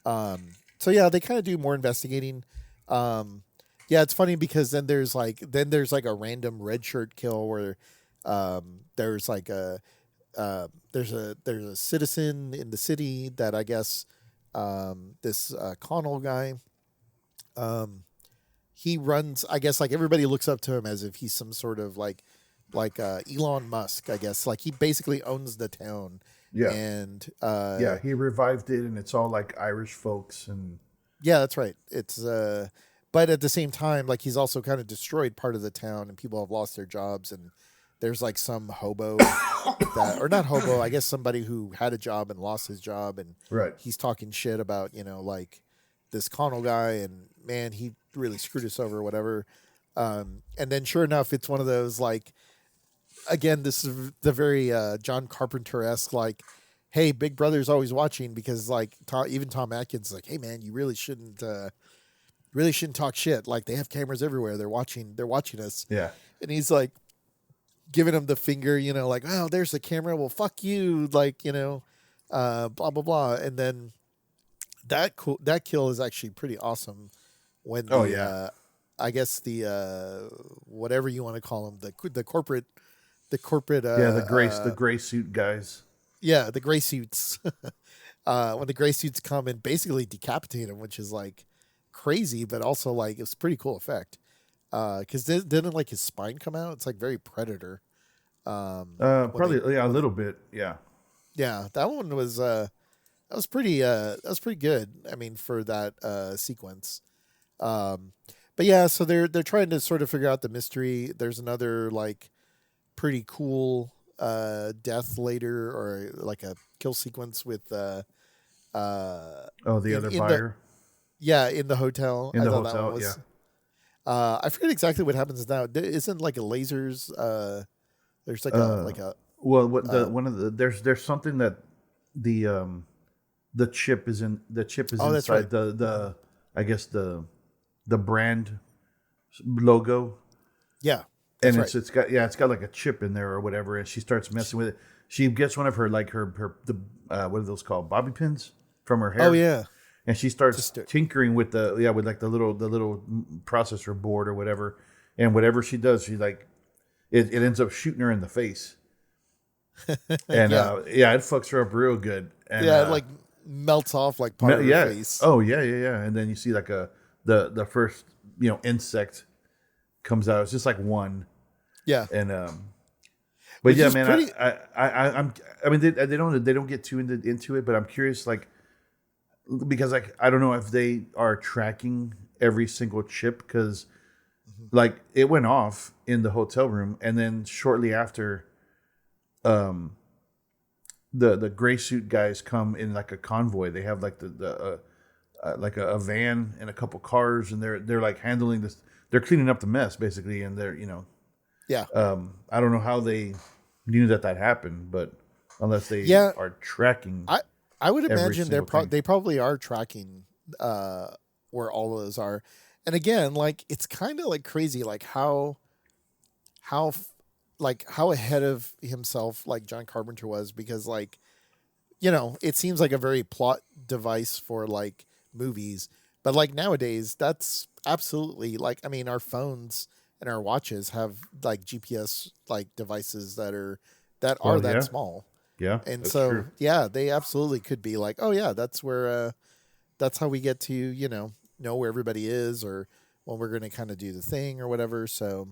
So yeah, they kind of do more investigating. Yeah, it's funny because then there's like a random red shirt kill where there's like there's a citizen in the city that I guess this Connell guy, he runs, I guess, like everybody looks up to him as if he's some sort of like Elon Musk, I guess. Like he basically owns the town, Yeah. And Yeah, he revived it, and it's all like Irish folks and yeah, that's right. It's but at the same time, like he's also kind of destroyed part of the town, and people have lost their jobs, and there's like some hobo that, or not hobo, I guess somebody who had a job and lost his job, and right. he's talking shit about like this Connell guy, and man, he really screwed us over, or whatever. And then sure enough, it's one of those like, again, this is the very John Carpenter-esque like, hey, Big Brother's always watching, because like even Tom Atkins is like, hey man, you really shouldn't talk shit. Like they have cameras everywhere. They're watching us. Yeah. And he's like giving him the finger, like, oh, there's the camera. Well, fuck you. Like, blah, blah, blah. And then that kill is actually pretty awesome when I guess the whatever you want to call them, the corporate the gray suit guys. Yeah, the gray suits. When the gray suits come and basically decapitate him, which is like crazy, but also like it's a pretty cool effect. Because didn't like his spine come out? It's like very Predator. Probably a little bit. Yeah. Yeah, that one was that was pretty good. I mean, for that sequence. But yeah, so they're trying to sort of figure out the mystery. There's another like pretty cool death later, or like a kill sequence with the other buyer. In the hotel. In the hotel, yeah. I forget exactly what happens now. Isn't like a lasers? There's like a. Well, one of the there's something that the chip is in. The chip is inside right. the I guess the brand logo. Yeah. And it's got like a chip in there or whatever, and she starts messing with it. She gets one of her like her what are those called, bobby pins from her hair. Oh yeah. And she starts tinkering with with like the little processor board or whatever, and whatever she does, she like it ends up shooting her in the face, and it fucks her up real good. And, it like melts off like part of her face. Oh yeah, and then you see like the first insect comes out. It's just like one. Yeah. And but yeah, man, I mean they don't get too into it, but I'm curious, like, because like I don't know if they are tracking every single chip, because like it went off in the hotel room, and then shortly after the gray suit guys come in like a convoy. They have like the like a van and a couple cars, and they're like handling this. They're cleaning up the mess basically, and they're yeah. I don't know how they knew that happened, but unless they are tracking, I would imagine they probably are tracking where all of those are. And again, like it's kind of like crazy, like how ahead of himself like John Carpenter was, because like it seems like a very plot device for like movies, but like nowadays that's absolutely like, I mean, our phones and our watches have like GPS like devices that are that small. Yeah. And so true. Yeah, they absolutely could be like, oh yeah, that's where that's how we get to, know where everybody is, or when we're going to kind of do the thing or whatever. So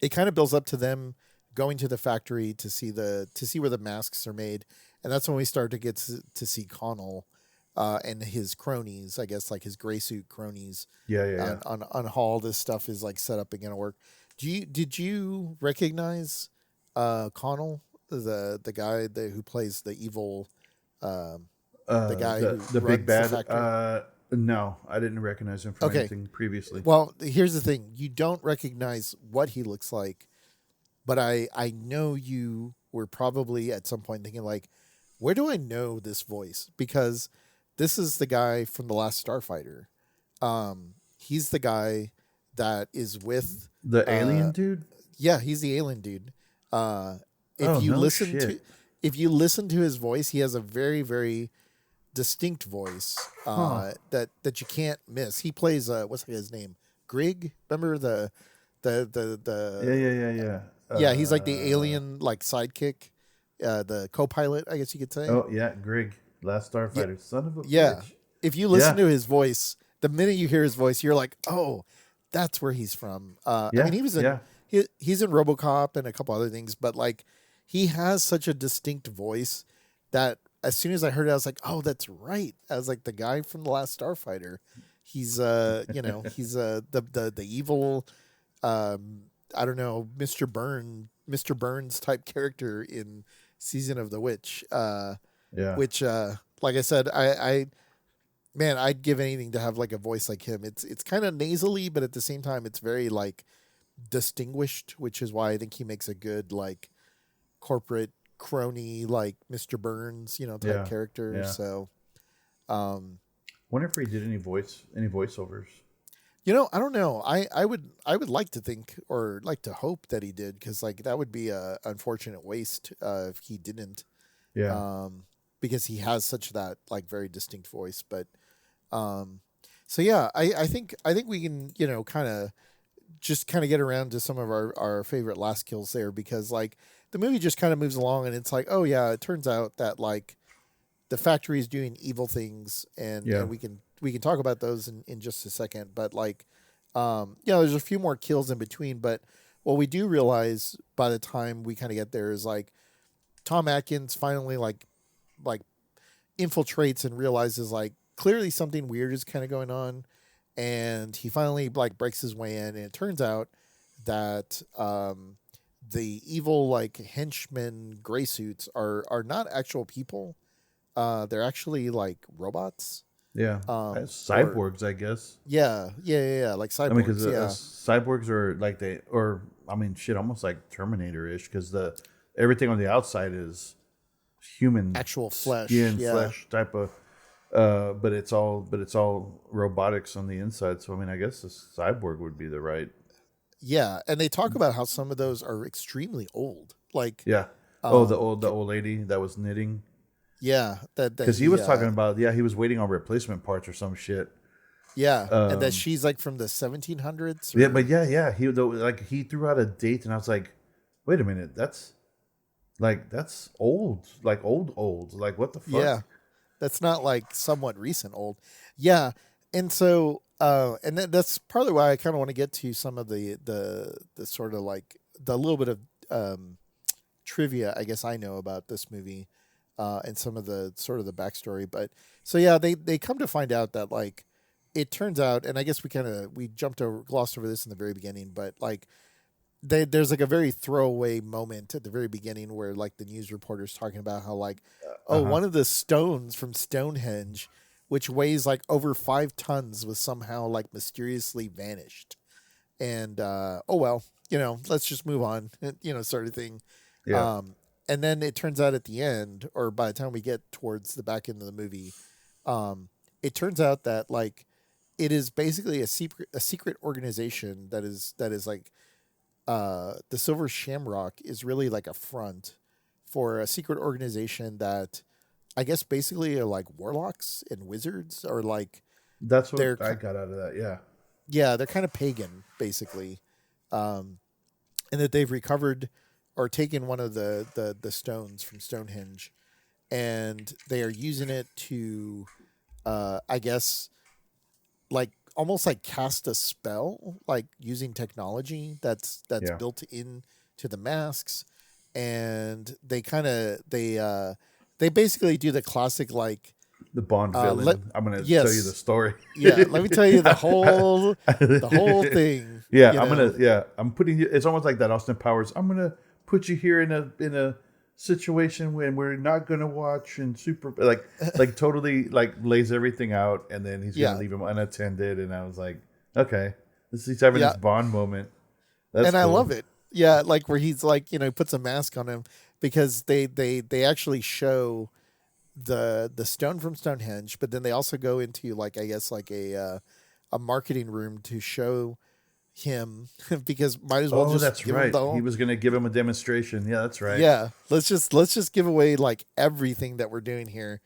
it kind of builds up to them going to the factory to see where the masks are made. And that's when we start to get to see Connell and his cronies, I guess, like his gray suit cronies. Yeah. On how all this stuff is like set up and gonna work. Did you recognize Connell, the guy who plays the evil, the guy the big bad? No, I didn't recognize him from anything previously. Well, here's the thing: you don't recognize what he looks like, but I know you were probably at some point thinking like, where do I know this voice? Because this is the guy from The Last Starfighter. He's the guy that is with the alien dude. Yeah, he's the alien dude. If you listen to his voice, he has a very, very distinct voice that you can't miss. He plays what's his name? Grig. Remember the yeah. He's like the alien like sidekick, the co-pilot, I guess you could say. Oh yeah, Grig. Last Starfighter, son of a yeah. bitch. If you listen to his voice, the minute you hear his voice, you're like, oh, that's where he's from. I mean, he's in RoboCop and a couple other things, but like he has such a distinct voice that as soon as I heard it, I was like, oh, that's right. I was like the guy from the last Starfighter. He's he's the evil I don't know, Mr. Burns type character in Season of the Witch. Yeah. Which like I said, I man, I'd give anything to have like a voice like him. It's kind of nasally, but at the same time it's very like distinguished, which is why I think he makes a good like corporate crony like Mr. Burns, type character. Yeah. So Wonder if he did any voiceovers. I don't know. I would like to think or like to hope that he did, because like that would be a unfortunate waste if he didn't. Yeah. Because he has such that like very distinct voice. But so yeah, I think we can kind of get around to some of our favorite last kills there, because like the movie just kind of moves along and it's like, oh yeah, it turns out that like the factory is doing evil things, and we can talk about those in just a second. But like, there's a few more kills in between. But what we do realize by the time we kind of get there is like Tom Atkins finally like infiltrates and realizes like clearly something weird is kind of going on, and he finally like breaks his way in, and it turns out that the evil like henchmen gray suits are not actual people. They're actually like robots. Yeah. Cyborgs, I guess. Yeah, like cyborgs. I mean, because yeah. cyborgs are like shit, almost like Terminator-ish, because everything on the outside is human, Actual flesh, flesh type of, but it's all robotics on the inside. So I mean, I guess a cyborg would be the right. Yeah, and they talk about how some of those are extremely old. Like Yeah. The old lady that was knitting. Yeah, that because he was talking about he was waiting on replacement parts or some shit. Yeah, and that she's like from the 1700s. Yeah, but he threw out a date, and I was like, wait a minute, that's old, like old, like what the fuck? Yeah, that's not like somewhat recent old. Yeah, and so and that's partly why I kind of want to get to some of the sort of like the little bit of trivia I guess I know about this movie. And some of the sort of the backstory. But so yeah, they come to find out that like it turns out, and I guess we glossed over this in the very beginning, but like there's like a very throwaway moment at the very beginning where like the news reporter's talking about how like one of the stones from Stonehenge, which weighs like over 5 tons, was somehow like mysteriously vanished, and let's just move on, sort of thing. Yeah. And then it turns out at the end, or by the time we get towards the back end of the movie, it turns out that like it is basically a secret organization that is like the Silver Shamrock is really like a front for a secret organization that I guess basically are like warlocks and wizards, or like that's what I got out of that. Yeah. Yeah, they're kind of pagan basically, and that they've recovered or taken one of the stones from Stonehenge, and they are using it to, I guess, like almost like cast a spell, like using technology that's built into the masks, and they basically do the classic like the Bond villain. I'm going to tell you the story. Yeah, let me tell you the whole thing. Yeah, I'm putting you. It's almost like that Austin Powers. I'm gonna put you here in a situation when we're not gonna watch, and super like totally like lays everything out, and then he's gonna leave him unattended. And I was like, okay, he's having this Bond moment. That's cool. I love it. Yeah, like where he's like, he puts a mask on him, because they actually show the stone from Stonehenge, but then they also go into like, I guess like a marketing room to show him, because might as well that's give right. him the whole... He was going to give him a demonstration. Yeah, that's right. Yeah, let's just give away like everything that we're doing here,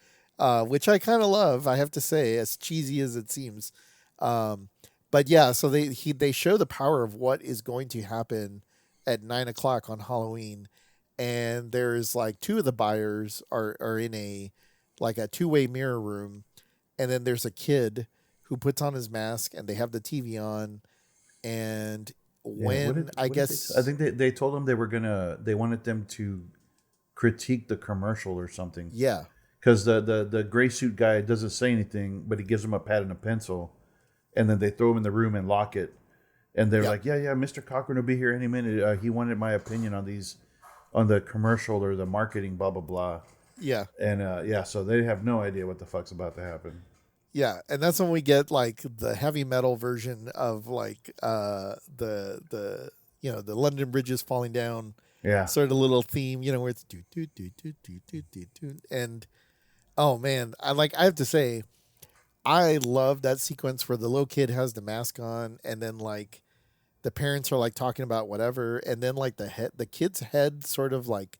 which I kind of love, I have to say, as cheesy as it seems. But yeah, so they show the power of what is going to happen at 9:00 on Halloween, and there's like 2 of the buyers are in a 2-way mirror room, and then there's a kid who puts on his mask, and they have the TV on, and I think they told them they wanted them to critique the commercial or something. Yeah. Because the gray suit guy doesn't say anything, but he gives him a pad and a pencil, and then they throw him in the room and lock it. And they're like, yeah, Mr. Cochran will be here any minute. He wanted my opinion on the commercial or the marketing, blah, blah, blah. Yeah. And so they have no idea what the fuck's about to happen. Yeah, and that's when we get like the heavy metal version of like the the London Bridge is falling down. Yeah. Sort of little theme, where it's do do do do do do do do, and oh man, I have to say, I love that sequence where the little kid has the mask on, and then like the parents are like talking about whatever, and then like the kid's head sort of like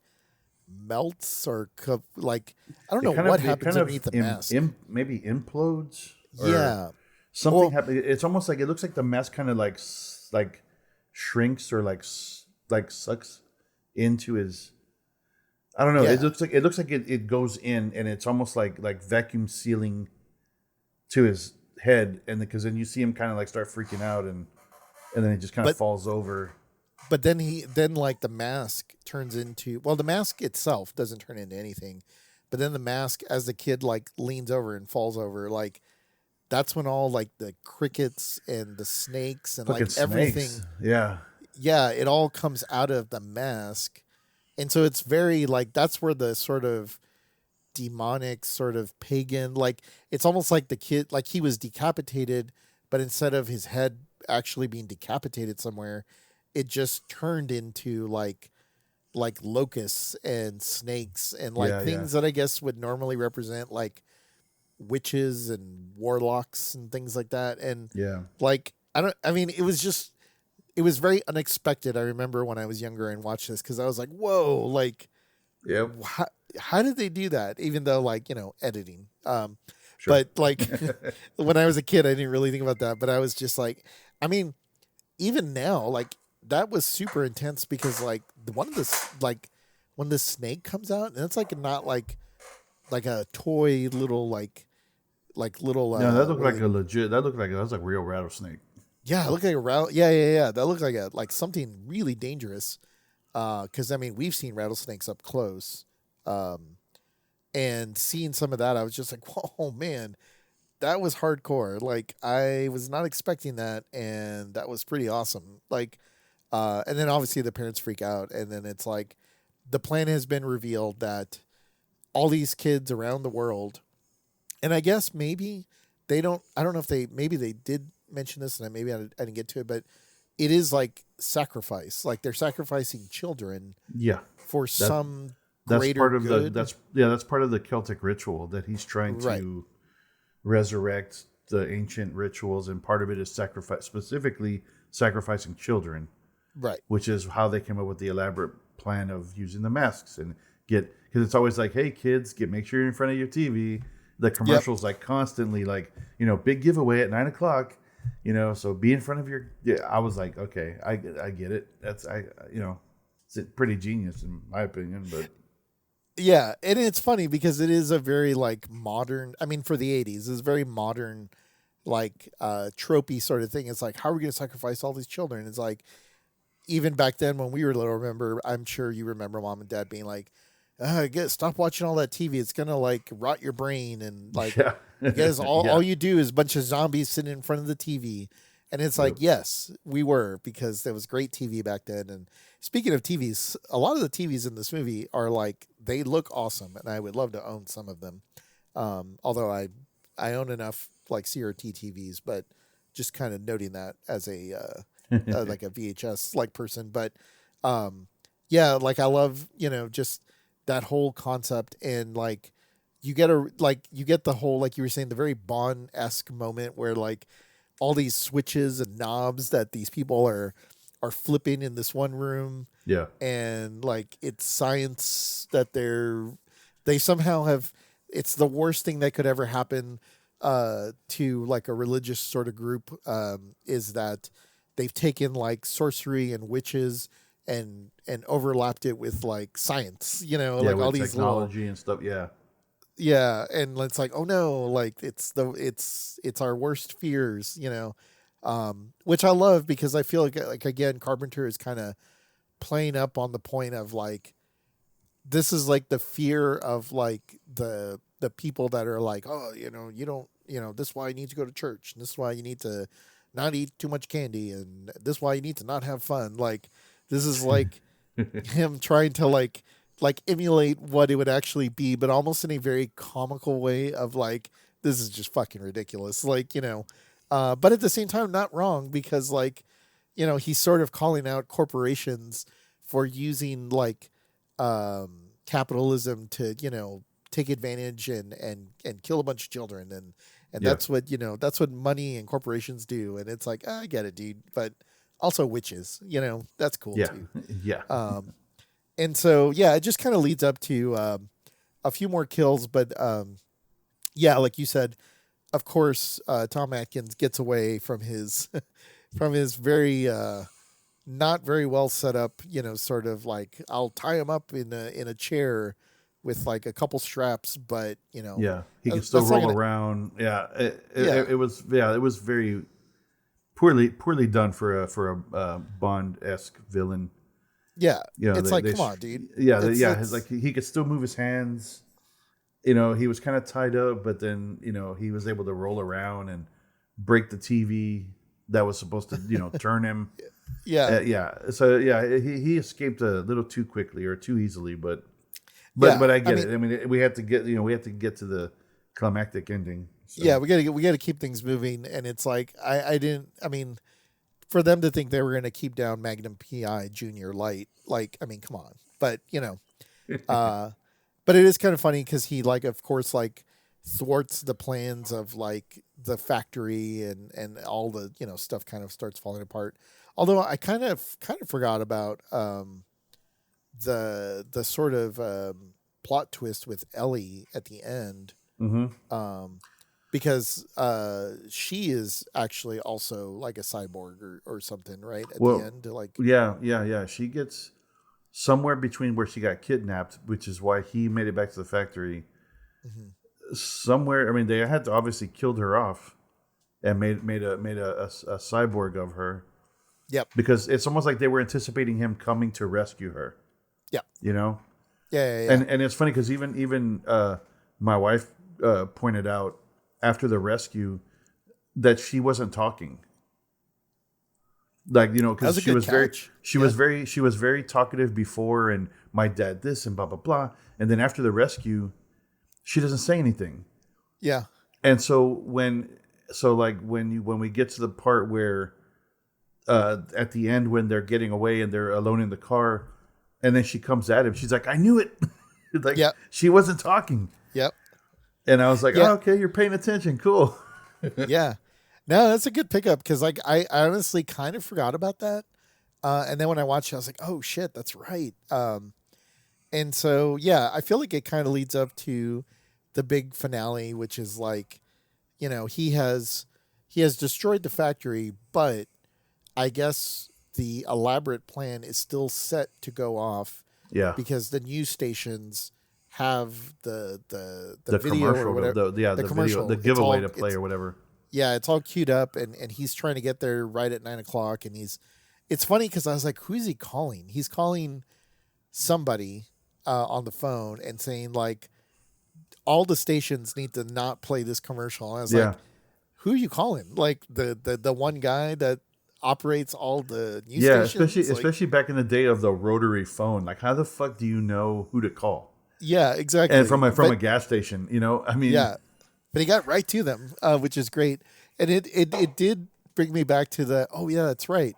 melts or like I don't know what happens underneath the mask. Maybe implodes. Yeah, something happens. It's almost like it looks like the mask kind of like shrinks or like sucks into his. I don't know. Yeah. It looks like it goes in, and it's almost like vacuum sealing to his head, and because then you see him kind of like start freaking out, and then he just kind of falls over. But then like the mask turns into, well, the mask itself doesn't turn into anything, but then the mask, as the kid like leans over and falls over, like that's when all like the crickets and the snakes and like everything, it all comes out of the mask, and so it's very like that's where the sort of demonic, sort of pagan, like it's almost like the kid, like he was decapitated, but instead of his head actually being decapitated somewhere, it just turned into like locusts and snakes and like things that I guess would normally represent like witches and warlocks and things like that. And like it was very unexpected. I remember when I was younger and watched this because I was like, whoa, like how did they do that? Even though like, editing. Sure. But like when I was a kid, I didn't really think about that. But I was just like, I mean, even now, like that was super intense because like when the snake comes out, and it's like not like a toy little like little. No, that looked like a legit. That looked like that was like a real rattlesnake. Yeah, it looked like a rattle. Yeah. That looked like something really dangerous. Because I mean, we've seen rattlesnakes up close. And seeing some of that, I was just like, whoa, man, that was hardcore. Like, I was not expecting that, and that was pretty awesome. Like, and then obviously the parents freak out, and then it's like the plan has been revealed that all these kids around the world, and I guess maybe I don't know if maybe they did mention this, and I didn't get to it, but it is like sacrifice. Like, they're sacrificing children for some greater part of good. That's part of the Celtic ritual that he's trying to resurrect the ancient rituals, and part of it is specifically sacrificing children, right? Which is how they came up with the elaborate plan of using the masks and because it's always like, hey kids, make sure you're in front of your TV. The commercials like constantly like, big giveaway at 9:00, so be in front of your. I was like, okay, I get it. That's it's pretty genius in my opinion, but. Yeah, and it's funny because it is a very like modern. I mean, for the '80s, it's very modern, like tropey sort of thing. It's like, how are we going to sacrifice all these children? It's like, even back then when we were little. I'm sure you remember mom and dad being like, stop watching all that TV. It's gonna like rot your brain, and like, because all you do is a bunch of zombies sitting in front of the TV. And it's like, yes, we were, because there was great TV back then. And speaking of TVs, a lot of the TVs in this movie are like, they look awesome, and I would love to own some of them. Although I own enough like CRT TVs, but just kind of noting that as a like a VHS like person. But like I love just that whole concept, and like you get the whole, like you were saying, the very Bond-esque moment where like all these switches and knobs that these people are flipping in this one room. Yeah. And like, it's science that they somehow have, it's the worst thing that could ever happen to like a religious sort of group, is that they've taken like sorcery and witches and overlapped it with like science, like all these technology and stuff. Yeah. Yeah, and it's like, oh no, like it's our worst fears, which I love, because I feel like again, Carpenter is kind of playing up on the point of like, this is like the fear of like the people that are like, oh, you don't, this is why you need to go to church, and this is why you need to not eat too much candy, and this is why you need to not have fun. Like, this is like him trying to like emulate what it would actually be, but almost in a very comical way of like, this is just fucking ridiculous. Like, but at the same time, not wrong, because like, he's sort of calling out corporations for using like capitalism to, take advantage and kill a bunch of children, and Yeah. that's what money and corporations do. And it's like, I get it, dude, but also witches, that's cool Yeah. too. Yeah. And so, yeah, it just kind of leads up to a few more kills. But yeah, like you said, of course, Tom Atkins gets away from his from his very not very well set up, sort of like, I'll tie him up in a chair with like a couple straps, but Yeah. He can still that's not roll gonna- around. Yeah. Yeah. It was very poorly done for a Bond-esque villain. Yeah, it's like, they come on, dude. Yeah, It's like he could still move his hands. He was kind of tied up, but then he was able to roll around and break the TV that was supposed to turn him. yeah, Yeah. So yeah, he escaped a little too quickly or too easily, but Yeah, I get it. I mean, we have to get to the climactic ending. So. yeah. We gotta keep things moving, and it's like I didn't. I mean, for them to think they were gonna keep down Magnum PI Junior Light, like, I mean, come on. But but it is kind of funny because he, like, of course, like, thwarts the plans of like the factory, and all the stuff kind of starts falling apart. Although I kind of forgot about the sort of plot twist with Ellie at the end, Mm-hmm. because she is actually also like a cyborg or something, right? At Well, the end, like, Yeah. She gets somewhere between where she got kidnapped, which is why he made it back to the factory. Somewhere, I mean, they had to obviously killed her off and made a cyborg of her, yep, because it's almost like they were anticipating him coming to rescue her. yep, Yeah. yeah. And it's funny because even my wife pointed out after the rescue that she wasn't talking. Like, That was because a she good was very catch. she was very talkative before, and my dad this and blah blah blah, and then after the rescue, she doesn't say anything. Yeah, And so when we get to the part where at the end when they're getting away and they're alone in the car, and then she comes at him, she's like, "I knew it." Like, Yep. she wasn't talking, yep, and I was like, Yeah. "Oh, okay, you're paying attention, cool." yeah. No, that's a good pickup, because like I honestly kind of forgot about that, and then when I watched it, I was like, oh shit, that's right. And so, yeah, I feel like it kind of leads up to the big finale, which is like, he has destroyed the factory, but I guess the elaborate plan is still set to go off, Yeah, because the news stations have the the video commercial, or whatever, the commercial, video, the It's giveaway all- to play it's- or whatever. yeah, it's all queued up, and he's trying to get there right at 9 o'clock, and it's funny because I was like, who is he calling? He's calling somebody on the phone and saying like, all the stations need to not play this commercial. And I was Yeah. like, who are you calling? Like the one guy that operates all the news Yeah, stations? Like, especially back in the day of the rotary phone. Like, how the fuck do you know who to call? yeah, exactly. And from a But- gas station, I mean, yeah, but he got right to them, which is great. And it did bring me back to oh yeah, that's right.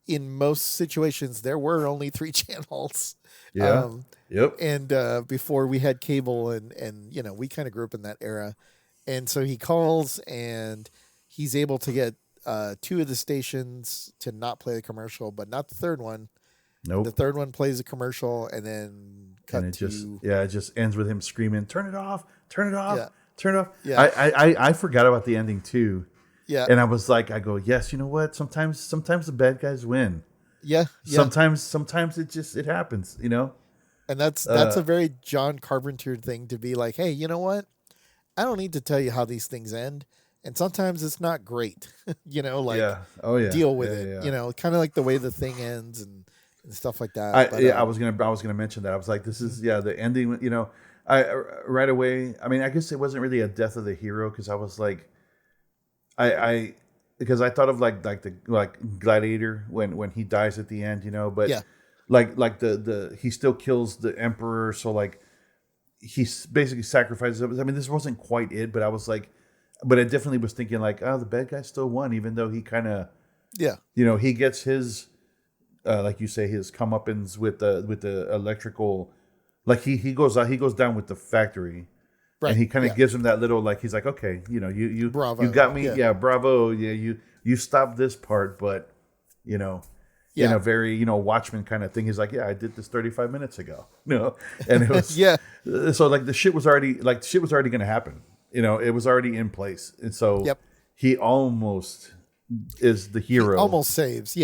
In most situations, there were only 3 channels. yeah, yep, And before we had cable, and we kind of grew up in that era. And so he calls, and he's able to get 2 of the stations to not play the commercial, but not the third one. nope. The third one plays a commercial, and then cut And it to just ends with him screaming, "Turn it off! Turn it off! Yeah. Turn it off!" Yeah. I forgot about the ending too, yeah, and I was like, I go, yes, you know what? Sometimes the bad guys win. yeah. Sometimes it happens. And that's a very John Carpenter thing to be like, hey, you know what? I don't need to tell you how these things end, and sometimes it's not great. Like, Yeah. Oh yeah. deal with Yeah, it. yeah. Kind of like the way The Thing ends, and and stuff like that. But, I was gonna mention that. I was like, this is the ending. You know, I right away. I mean, I guess it wasn't really a death of the hero because I was like, I because I thought of like the Gladiator when he dies at the end. You know, but yeah, like the he still kills the emperor. So like he basically sacrifices. I mean, this wasn't quite it, but I was like, but I definitely was thinking like, oh, the bad guy still won, even though he kind of you know, he gets his. Like you say, his comeuppance with the electrical, like he goes down with the factory, right. And he kind of gives him that little like he's like, okay, you know, you Bravo. you got me, bravo, you stopped this part, but you know, in a very Watchmen kind of thing, he's like, I did this 35 minutes ago, you know, and it was so like the shit was already going to happen, you know, it was already in place, and so he almost is the hero, he almost saves,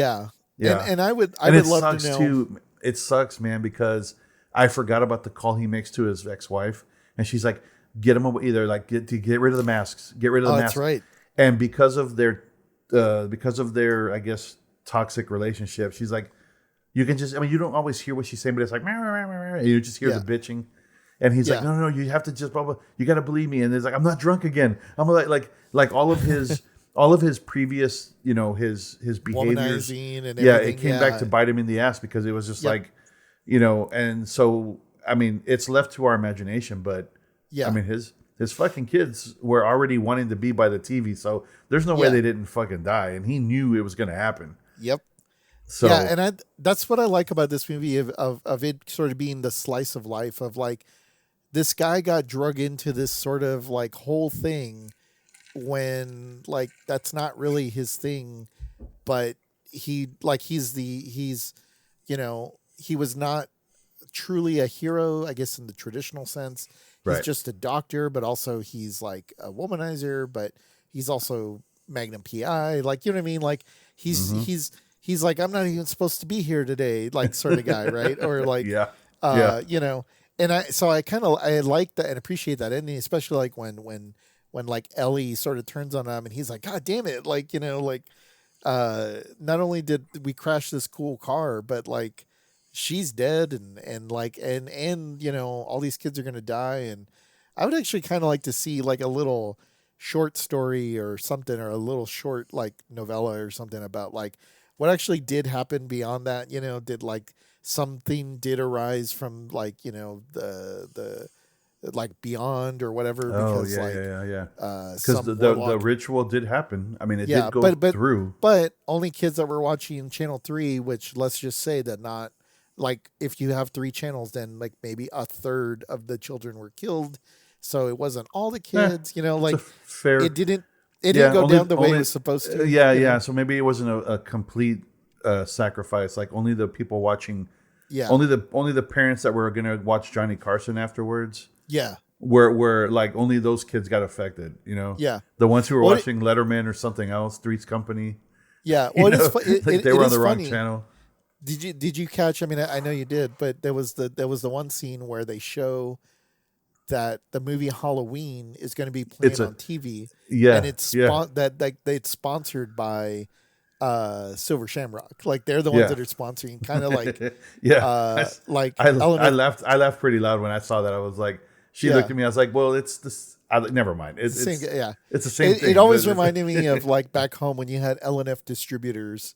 Yeah, and I would love to know. Too, it sucks, man, because I forgot about the call he makes to his ex-wife, and she's like, "Get him away, either like get rid of the masks, get rid of the masks." That's right. And because of their, I guess, toxic relationship, she's like, you can just, I mean, you don't always hear what she's saying, but it's like, and you just hear the bitching, and he's like, no, you have to just, blah, blah, you got to believe me, and it's like, I'm not drunk again. I'm like all of his. All of his previous, you know, his behaviors, and it came back to bite him in the ass because it was just like, you know, and so I mean, it's left to our imagination, but I mean, his fucking kids were already wanting to be by the TV, so there's no way they didn't fucking die, and he knew it was going to happen. Yep. So and that's what I like about this movie of it sort of being the slice of life of like this guy got drug into this sort of like whole thing. When like that's not really his thing, but he's you know, he was not truly a hero, I guess, in the traditional sense. He's just a doctor, but also he's like a womanizer, but he's also Magnum PI, like, you know what I mean? Like he's like, I'm not even supposed to be here today, like sort of guy, right? Or like you know, and I like that and appreciate that ending, especially like when like Ellie sort of turns on him and he's like, God damn it. Like, you know, like, not only did we crash this cool car, but like she's dead and like, and, you know, all these kids are going to die. And I would actually kind of like to see like a little short story or something, or a little short, like novella or something about like what actually did happen beyond that. You know, did like something did arise from like, you know, the like beyond or whatever, because because the ritual did happen. I mean, it did go through, but only kids that were watching channel 3, which let's just say that not like, if you have 3 channels, then like maybe a third of the children were killed, so it wasn't all the kids. You know, like it didn't go down the way it was supposed to. So maybe it wasn't a complete sacrifice, like only the people watching, only the parents that were gonna watch Johnny Carson afterwards, where like only those kids got affected, you know. The ones who were watching Letterman or something else, Three's Company, well, they were on the wrong channel. Did you catch, I mean, I know you did, but there was the one scene where they show that the movie Halloween is going to be playing on TV, and it's it's sponsored by Silver Shamrock. Like they're the ones that are sponsoring, kind of like like I laughed pretty loud when I saw that. I was like, she looked at me, I was like, well, it's this, never mind. It's the same, it's the same thing. It always reminded me of like back home when you had L&F distributors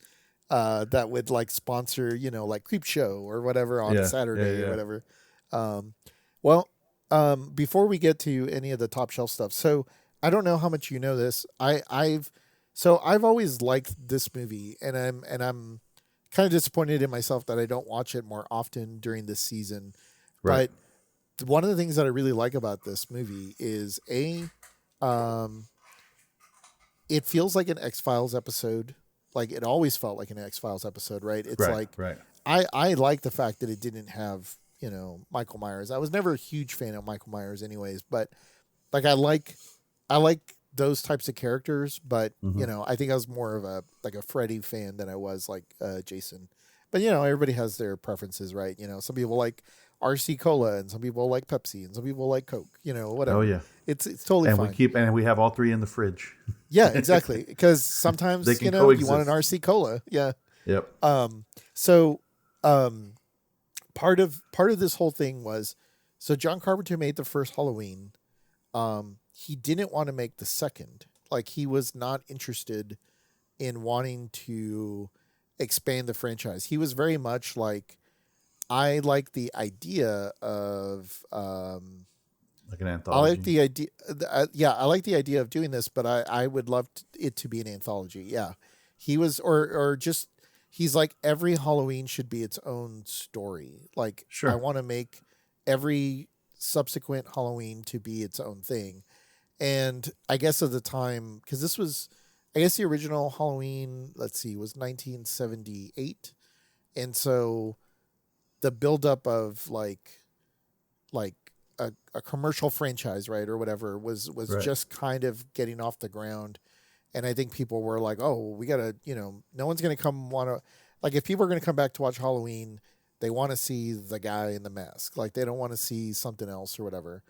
that would like sponsor, you know, like Creep Show or whatever on Saturday or whatever. Before we get to any of the top shelf stuff, so I don't know how much you know this. I've always liked this movie, and I'm kind of disappointed in myself that I don't watch it more often during this season. Right. But one of the things that I really like about this movie is it feels like an X-Files episode. Like it always felt like an X-Files episode, right? It's I like the fact that it didn't have, you know, Michael Myers. I was never a huge fan of Michael Myers anyways, but like I like those types of characters, but you know, I think I was more of a Freddy fan than I was like Jason. But you know, everybody has their preferences, right? You know, some people like RC Cola and some people like Pepsi and some people like Coke, you know, whatever. Oh yeah. It's totally fine. And we have all 3 in the fridge. Yeah, exactly. Because sometimes, you know, you want an RC Cola. Yeah. Yep. So Part of this whole thing was, so John Carpenter made the first Halloween. He didn't want to make the second. Like, he was not interested in wanting to expand the franchise. He was very much like, I like the idea of Like an I like anthology. the idea. Yeah, I like the idea of doing this, but I would love it to be an anthology. Yeah, he was, or just he's like, every Halloween should be its own story. Like, I Sure. want to make every subsequent Halloween to be its own thing. And I guess at the time, because this was, I guess the original Halloween, let's see, was 1978, and so the buildup of like a commercial franchise, right, or whatever, was Right. just kind of getting off the ground. And I think people were like, oh, we gotta, no one's gonna come want to, like, if people are gonna come back to watch Halloween, they want to see the guy in the mask, like, they don't want to see something else or whatever.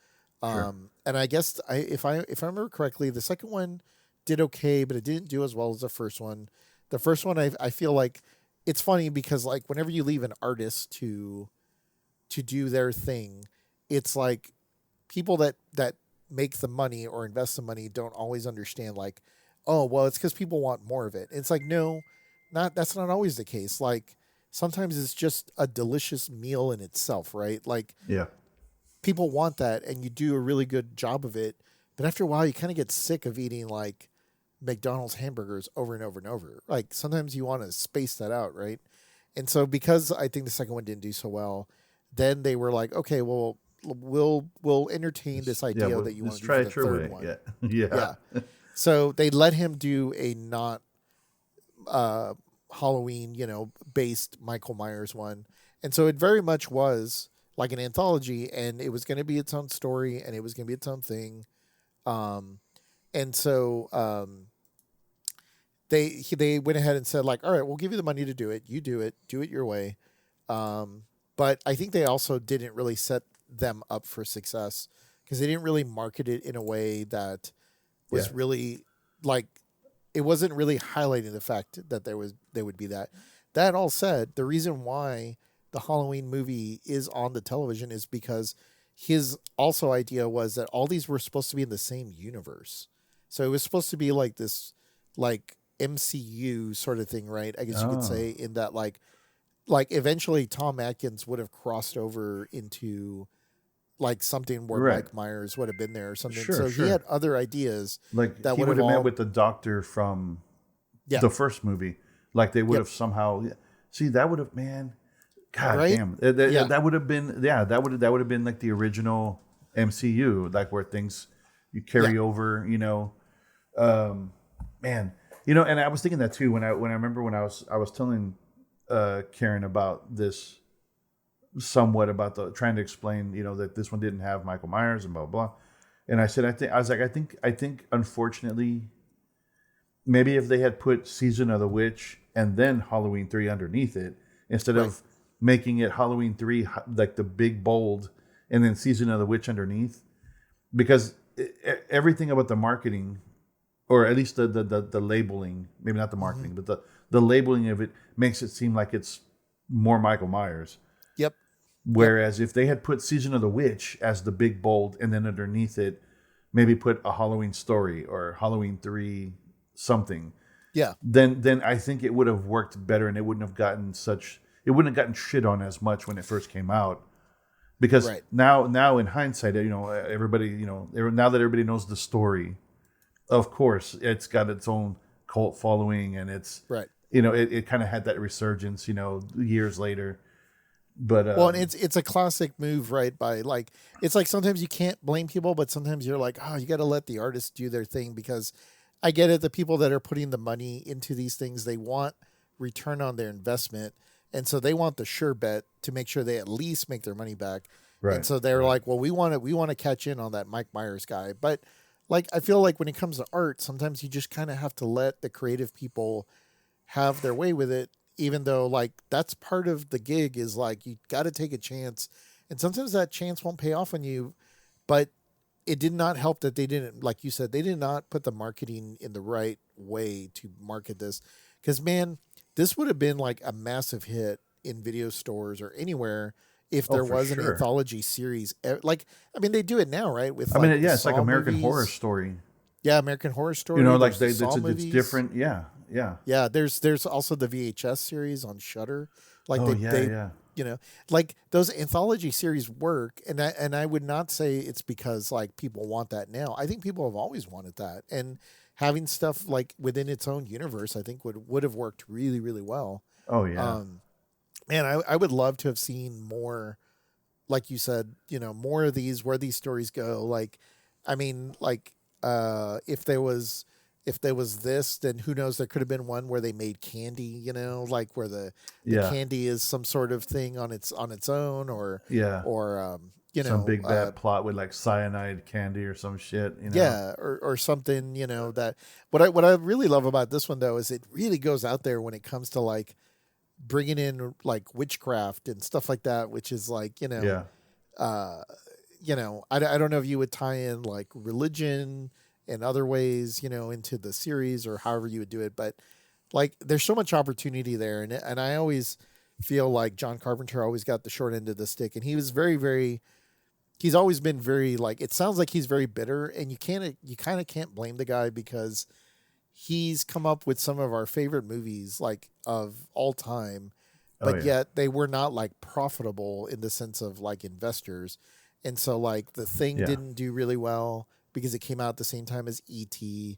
Sure. And I guess if I remember correctly, the second one did okay, but it didn't do as well as the first one. The first one, I feel like, it's funny because, like, whenever you leave an artist to do their thing, it's like people that make the money or invest the money don't always understand, like, oh, well, it's because people want more of it. It's like, no, not that's not always the case. Like, sometimes it's just a delicious meal in itself, right? Like, Yeah. people want that, and you do a really good job of it, but after a while you kind of get sick of eating like McDonald's hamburgers over and over and over. Like, sometimes you want to space that out, right? And so, because I think the second one didn't do so well, then they were like, okay, well, we'll entertain this Yeah. idea Well, that you want just to do try for it the your third way. one. Yeah. Yeah. Yeah. So they let him do a not uh, Halloween, based Michael Myers one. And so it very much was like an anthology, and it was going to be its own story, and it was going to be its own thing. Um, and so they went ahead and said, like, all right, we'll give you the money to do it. You do it your way. But I think they also didn't really set them up for success because they didn't really market it in a way that Yeah. was really, like, it wasn't really highlighting the fact that there would be that. That all said, the reason why the Halloween movie is on the television is because his also idea was that all these were supposed to be in the same universe. So it was supposed to be like this, like, MCU sort of thing, right? I guess you could Oh. say, in that, like eventually Tom Atkins would have crossed over into like something where Right. Mike Myers would have been there or something. Sure. So he Sure. had other ideas Like that he would would have have met all, with the doctor from yeah, the first movie. Like they would yep, have somehow. See, that would have, man. God right, damn. yeah, That would have been, yeah. That would have been like the original MCU, like where things you yeah, carry over. Man. And I was thinking that too when I remember when I was telling Karen about this somewhat about the trying to explain that this one didn't have Michael Myers and blah blah blah. And I said I think unfortunately maybe if they had put Season of the Witch and then Halloween 3 underneath it, instead right, of making it Halloween 3 like the big bold and then Season of the Witch underneath, because everything about the marketing, or at least the labeling, maybe not the hmm, marketing, but the labeling of it makes it seem like it's more Michael Myers. yep, yep, Whereas if they had put Season of the Witch as the big bold and then underneath it, maybe put a Halloween story or Halloween 3 something, yeah, then I think it would have worked better and it wouldn't have gotten shit on as much when it first came out. Because right, now in hindsight, everybody, now that everybody knows the story, of course, it's got its own cult following and it's, right. it kind of had that resurgence, years later. But Well, and it's a classic move, right? By, like, it's like sometimes you can't blame people, but sometimes you're like, oh, you got to let the artists do their thing, because I get it. The people that are putting the money into these things, they want return on their investment, and so they want the sure bet to make sure they at least make their money back. And right, so they're right, like, well, we want to catch in on that Mike Myers guy, but, like, I feel like when it comes to art, sometimes you just kind of have to let the creative people have their way with it, even though, like, that's part of the gig, is like, you got to take a chance, and sometimes that chance won't pay off on you. But it did not help that they didn't, like you said, they did not put the marketing in the right way to market this, because, man, this would have been like a massive hit in video stores or anywhere if Oh, there for was an sure. anthology series. Like, I mean, they do it now, right? With I mean, like the yeah, it's like Saw American Horror movies. Story. Yeah, American Horror You know, Story. like There's the they, Saw it's movies. different. Yeah, yeah. Yeah, there's also the VHS series on Shutter. Like Oh, they yeah, yeah. you know, like those anthology series work, and I would not say it's because like people want that now. I think people have always wanted that, and having stuff like within its own universe, I think would have worked really really well. Oh, yeah. Um, Man, I would love to have seen more, like you said, more of these where these stories go. Like, I mean, like, if there was this, then who knows? There could have been one where they made candy, like where the Yeah, candy is some sort of thing on its own, yeah. or Some big bad plot with like cyanide candy or some shit, you know? yeah, or something, that what I really love about this one though is it really goes out there when it comes to like bringing in like witchcraft and stuff like that, which is like, Yeah. uh, I don't know if you would tie in like religion and other ways, into the series or however you would do it, but like there's so much opportunity there, and I always feel like John Carpenter always got the short end of the stick, and he was very very. He's always been very like it sounds like he's very bitter, and you kind of can't blame the guy because he's come up with some of our favorite movies like of all time, Oh, but yeah. yet they were not like profitable in the sense of like investors. And so like The Thing Yeah. didn't do really well because it came out at the same time as E.T.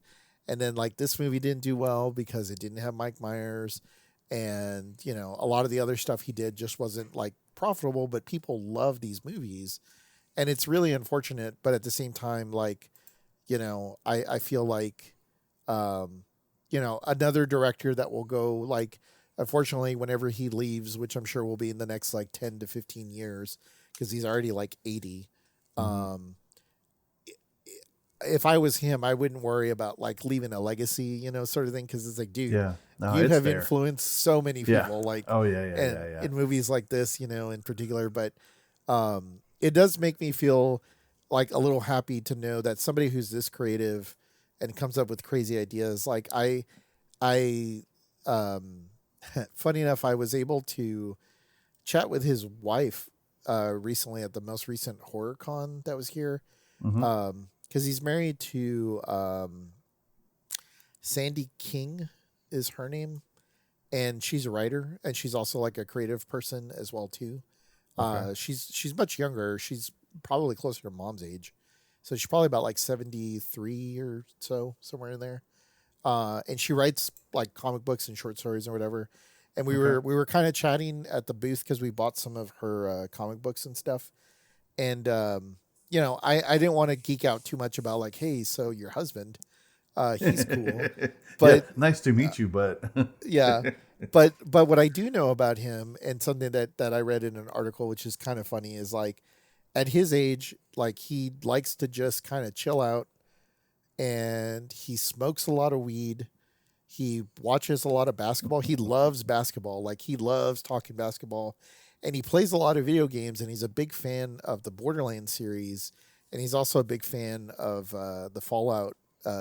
And then like this movie didn't do well because it didn't have Mike Myers, and a lot of the other stuff he did just wasn't like profitable, but people love these movies. And it's really unfortunate, but at the same time like, I feel like another director that will go like, unfortunately, whenever he leaves, which I'm sure will be in the next like 10 to 15 years, because he's already like 80. Hmm. Um, if I was him, I wouldn't worry about like leaving a legacy, sort of thing. Cause it's like, dude, Yeah. No, you it's have there. influenced so many Yeah. people, like, Oh, yeah, yeah, and yeah, yeah. in movies like this, in particular, but, it does make me feel like a little happy to know that somebody who's this creative and comes up with crazy ideas, like I, um, funny enough, I was able to chat with his wife recently at the most recent horror con that was here. Hmm. Because he's married to Sandy King is her name, and she's a writer, and she's also like a creative person as well too. Okay. She's much younger. She's probably closer to mom's age, so she's probably about like 73 or so, somewhere in there. And she writes like comic books and short stories or whatever. And Okay. we were kind of chatting at the booth because we bought some of her comic books and stuff. And I didn't want to geek out too much about like, hey, so your husband, he's cool, Yeah. but Nice to meet you, but yeah, but what I do know about him and something that I read in an article, which is kind of funny, is like at his age, like he likes to just kind of chill out, and he smokes a lot of weed. He watches a lot of basketball. He loves basketball. Like he loves talking basketball, and he plays a lot of video games. And he's a big fan of the Borderlands series, and he's also a big fan of the Fallout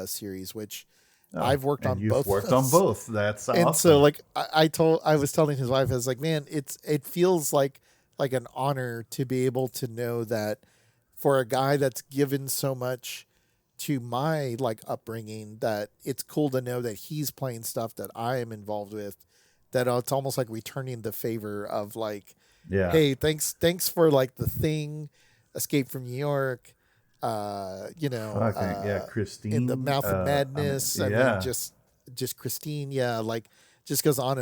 series, which oh, I've worked and on you've both of worked on those. both. That's And so awesome. like I was telling his wife, I was like, man, it feels like an honor to be able to know that for a guy that's given so much to my like upbringing, that it's cool to know that he's playing stuff that I am involved with, that it's almost like returning the favor of like, Yeah. hey, thanks for like The Thing, Escape from New York, Fucking yeah, In the Christine. Mouth of I mean, Madness. I mean, yeah, just Christine, yeah, like just goes on,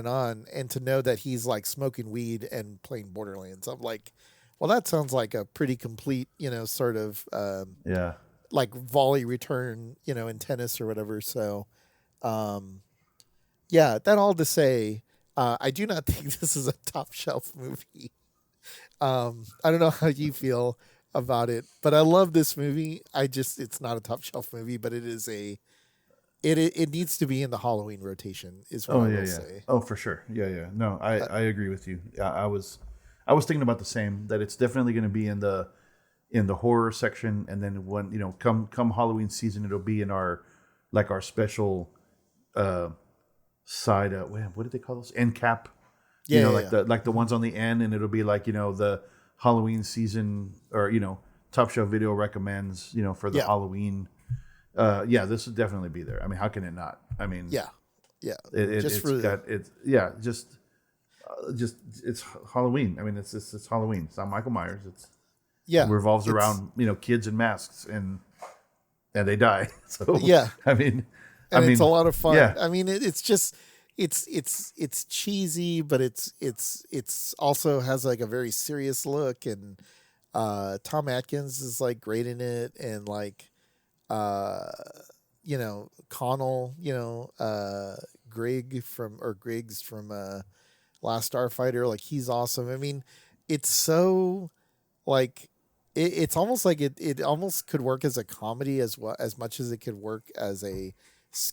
and to know that he's like smoking weed and playing Borderlands, I'm like, well, that sounds like a pretty complete, sort of yeah. like volley return, in tennis or whatever. So, um, yeah, that all to say, I do not think this is a top shelf movie. I don't know how you feel about it, but I love this movie. It's not a top shelf movie, but it needs to be in the Halloween rotation, is what Oh, I yeah, will yeah. say. Oh, for sure. Yeah, yeah. No, I agree with you. Yeah, I was thinking about the same, that it's definitely going to be in the horror section, and then when come Halloween season, it'll be in our special uh side. What did they call those? End cap You Yeah, know, yeah, like yeah. the ones on the end, and it'll be like, the Halloween season, or Top Shelf Video recommends, for the Yeah. Halloween. Yeah, this would definitely be there. I mean, how can it not? I mean, Yeah. Yeah. Just it's for the, got it's yeah, just it's Halloween. I mean, it's Halloween. It's not Michael Myers. It yeah. revolves It's around kids in masks, and they die. So yeah. I mean, And it's a lot of fun. yeah, I mean, it's just it's cheesy, but it's also has like a very serious look, and Tom Atkins is like great in it, and like uh Connell, Griggs from Last Starfighter, like he's awesome. I mean, it's so like it's almost like it almost could work as a comedy as well, as much as it could work as a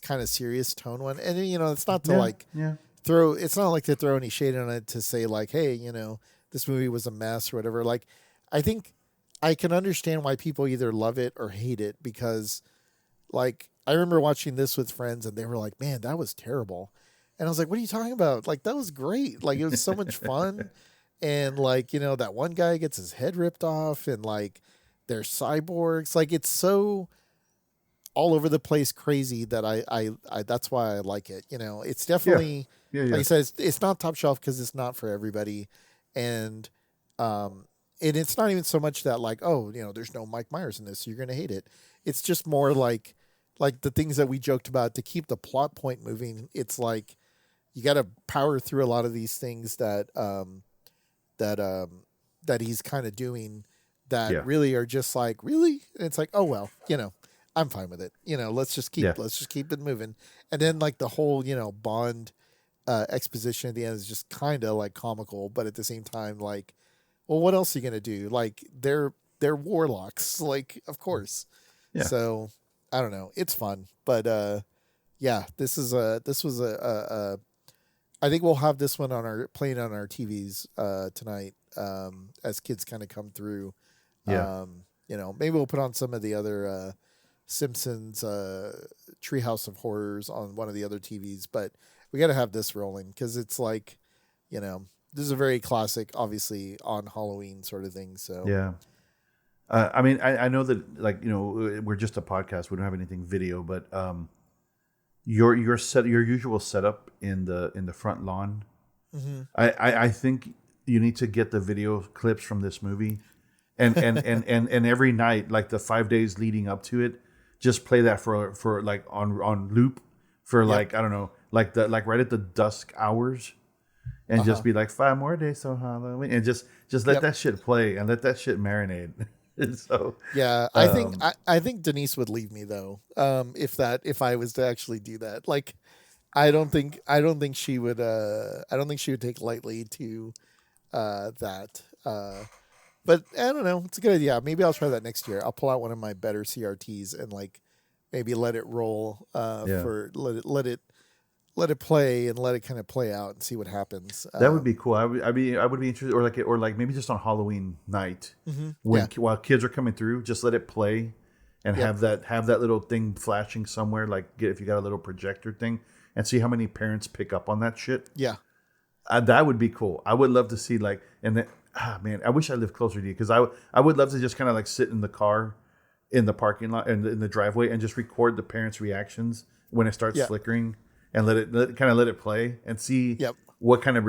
kind of serious tone one. And it's not to yeah, like yeah, it's not like to throw any shade on it to say like, hey, this movie was a mess or whatever. Like, I think I can understand why people either love it or hate it, because like I remember watching this with friends and they were like, man, that was terrible. And I was like, what are you talking about? Like, that was great. Like, it was so much fun. And like, that one guy gets his head ripped off, and like they're cyborgs. Like, it's so all over the place crazy that I that's why I like it. It's yeah, definitely, yeah, like yeah, you said, it's not top shelf because it's not for everybody. And and it's not even so much that like, oh, there's no Mike Myers in this, so you're gonna hate it. It's just more like the things that we joked about to keep the plot point moving. It's like you got to power through a lot of these things that that he's kind of doing that yeah, really are just like, really, and it's like, oh well, I'm fine with it. yeah. Let's just keep it moving. And then like the whole Bond exposition at the end is just kind of like comical, but at the same time like, well, what else are you gonna do? Like they're warlocks, like of course. Yeah. So I don't know, it's fun, but yeah, this was a I think we'll have this one on our playing on our TVs tonight, as kids kind of come through. Yeah. Maybe we'll put on some of the other Simpsons Treehouse of Horrors on one of the other TVs, but we got to have this rolling because it's like, this is a very classic, obviously on Halloween sort of thing. So Yeah. I mean, I know that, like, we're just a podcast. We don't have anything video, but your usual setup in the front lawn. mm-hmm. I think you need to get the video clips from this movie, and every night, like the 5 days leading up to it, just play that for like on loop for like, I don't know, like right at the dusk hours, and just be like 5 more days till Halloween, and just let that shit play and let that shit marinate. And so Yeah, I think Denise would leave me though. If I was to actually do that, like, I don't think she would. I don't think she would take lightly to that. But I don't know. It's a good idea. Maybe I'll try that next year. I'll pull out one of my better CRTs and like maybe let it roll. Yeah. For let it play and let it kind of play out and see what happens. that would be cool. I would be interested, or like maybe just on Halloween night, when while kids are coming through, just let it play, and have that little thing flashing somewhere. Like, if you got a little projector thing, and see how many parents pick up on that shit. Yeah. That would be cool. I would love to see, like, and then, man, I wish I lived closer to you, because I would love to just kind of like sit in the car, in the parking lot, and in the driveway, and just record the parents' reactions when it starts flickering, and let it play, and see what kind of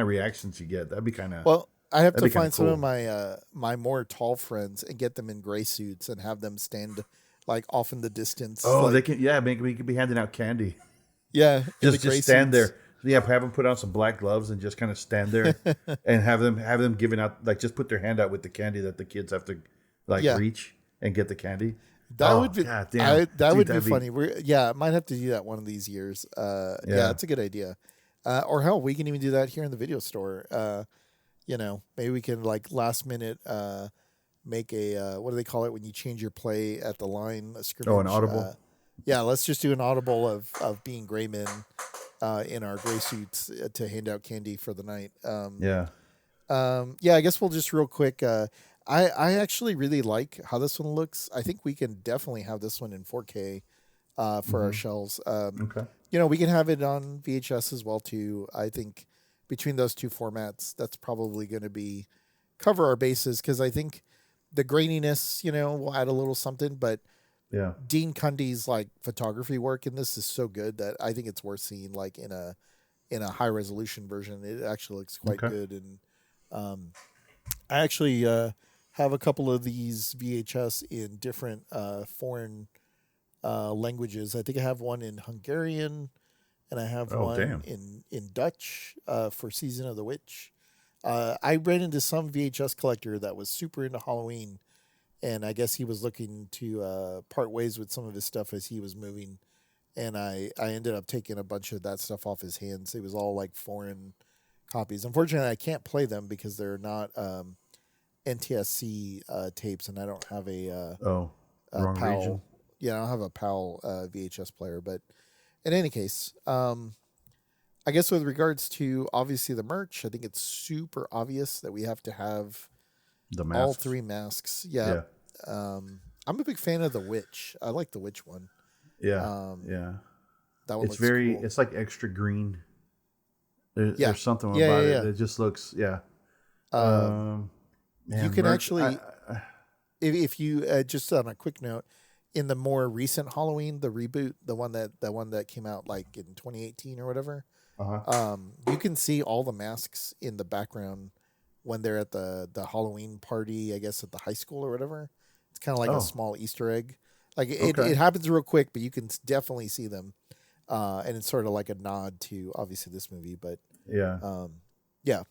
reactions you get. That'd be kind of Well. I have to find some cool. of my my more tall friends and get them in gray suits and have them stand like off in the distance. Oh, like, they can. Yeah, we could be handing out candy. yeah, in the Just gray stand suits. there. Yeah, have them put on some black gloves and just kind of stand there, and have them giving out, like, just put their hand out with the candy that the kids have to like reach and get the candy. That would be God damn. that would be that'd funny. I might have to do that one of these years. Yeah, that's a good idea. Or hell, we can even do that here in the video store. Maybe we can like last minute make a what do they call it when you change your play at the line? A scrimmage. Oh, an audible. Yeah, let's just do an audible of being gray men in our gray suits to hand out candy for the night. Yeah, I guess we'll just real quick. I actually really like how this one looks. I think we can definitely have this one in 4K for our shelves. Okay. We can have it on VHS as well too. I think between those two formats, that's probably going to be cover our bases because I think the graininess, will add a little something, but Yeah. Dean Cundy's like photography work in this is so good that I think it's worth seeing like in a high resolution version. It actually looks quite Okay. good, and I actually have a couple of these VHS in different foreign languages. I think I have one in Hungarian, and I have Oh, one damn. in Dutch for Season of the Witch. I ran into some VHS collector that was super into Halloween, and I guess he was looking to part ways with some of his stuff as he was moving. And I ended up taking a bunch of that stuff off his hands. It was all like foreign copies. Unfortunately, I can't play them because they're not NTSC tapes, and I don't have Oh, a wrong PAL. region. Yeah, I don't have a PAL VHS player. But in any case, I guess with regards to obviously the merch, I think it's super obvious that we have to have The all masks. 3 masks. Yeah. Yeah. I'm a big fan of the witch. I like the witch one. Yeah. Yeah. That one It's looks very. cool. It's like extra green. Yeah. There's something Yeah, about yeah, it yeah. that just looks. Yeah. Um, Man, you can merch, actually, if you just on a quick note, in the more recent Halloween, the reboot, the one that came out like in 2018 or whatever, uh-huh. you can see all the masks in the background when they're at the Halloween party, I guess at the high school or whatever. It's kind of like a Oh, small Easter egg. Like okay. it happens real quick, but you can definitely see them. And it's sort of like a nod to obviously this movie, but Yeah. yeah.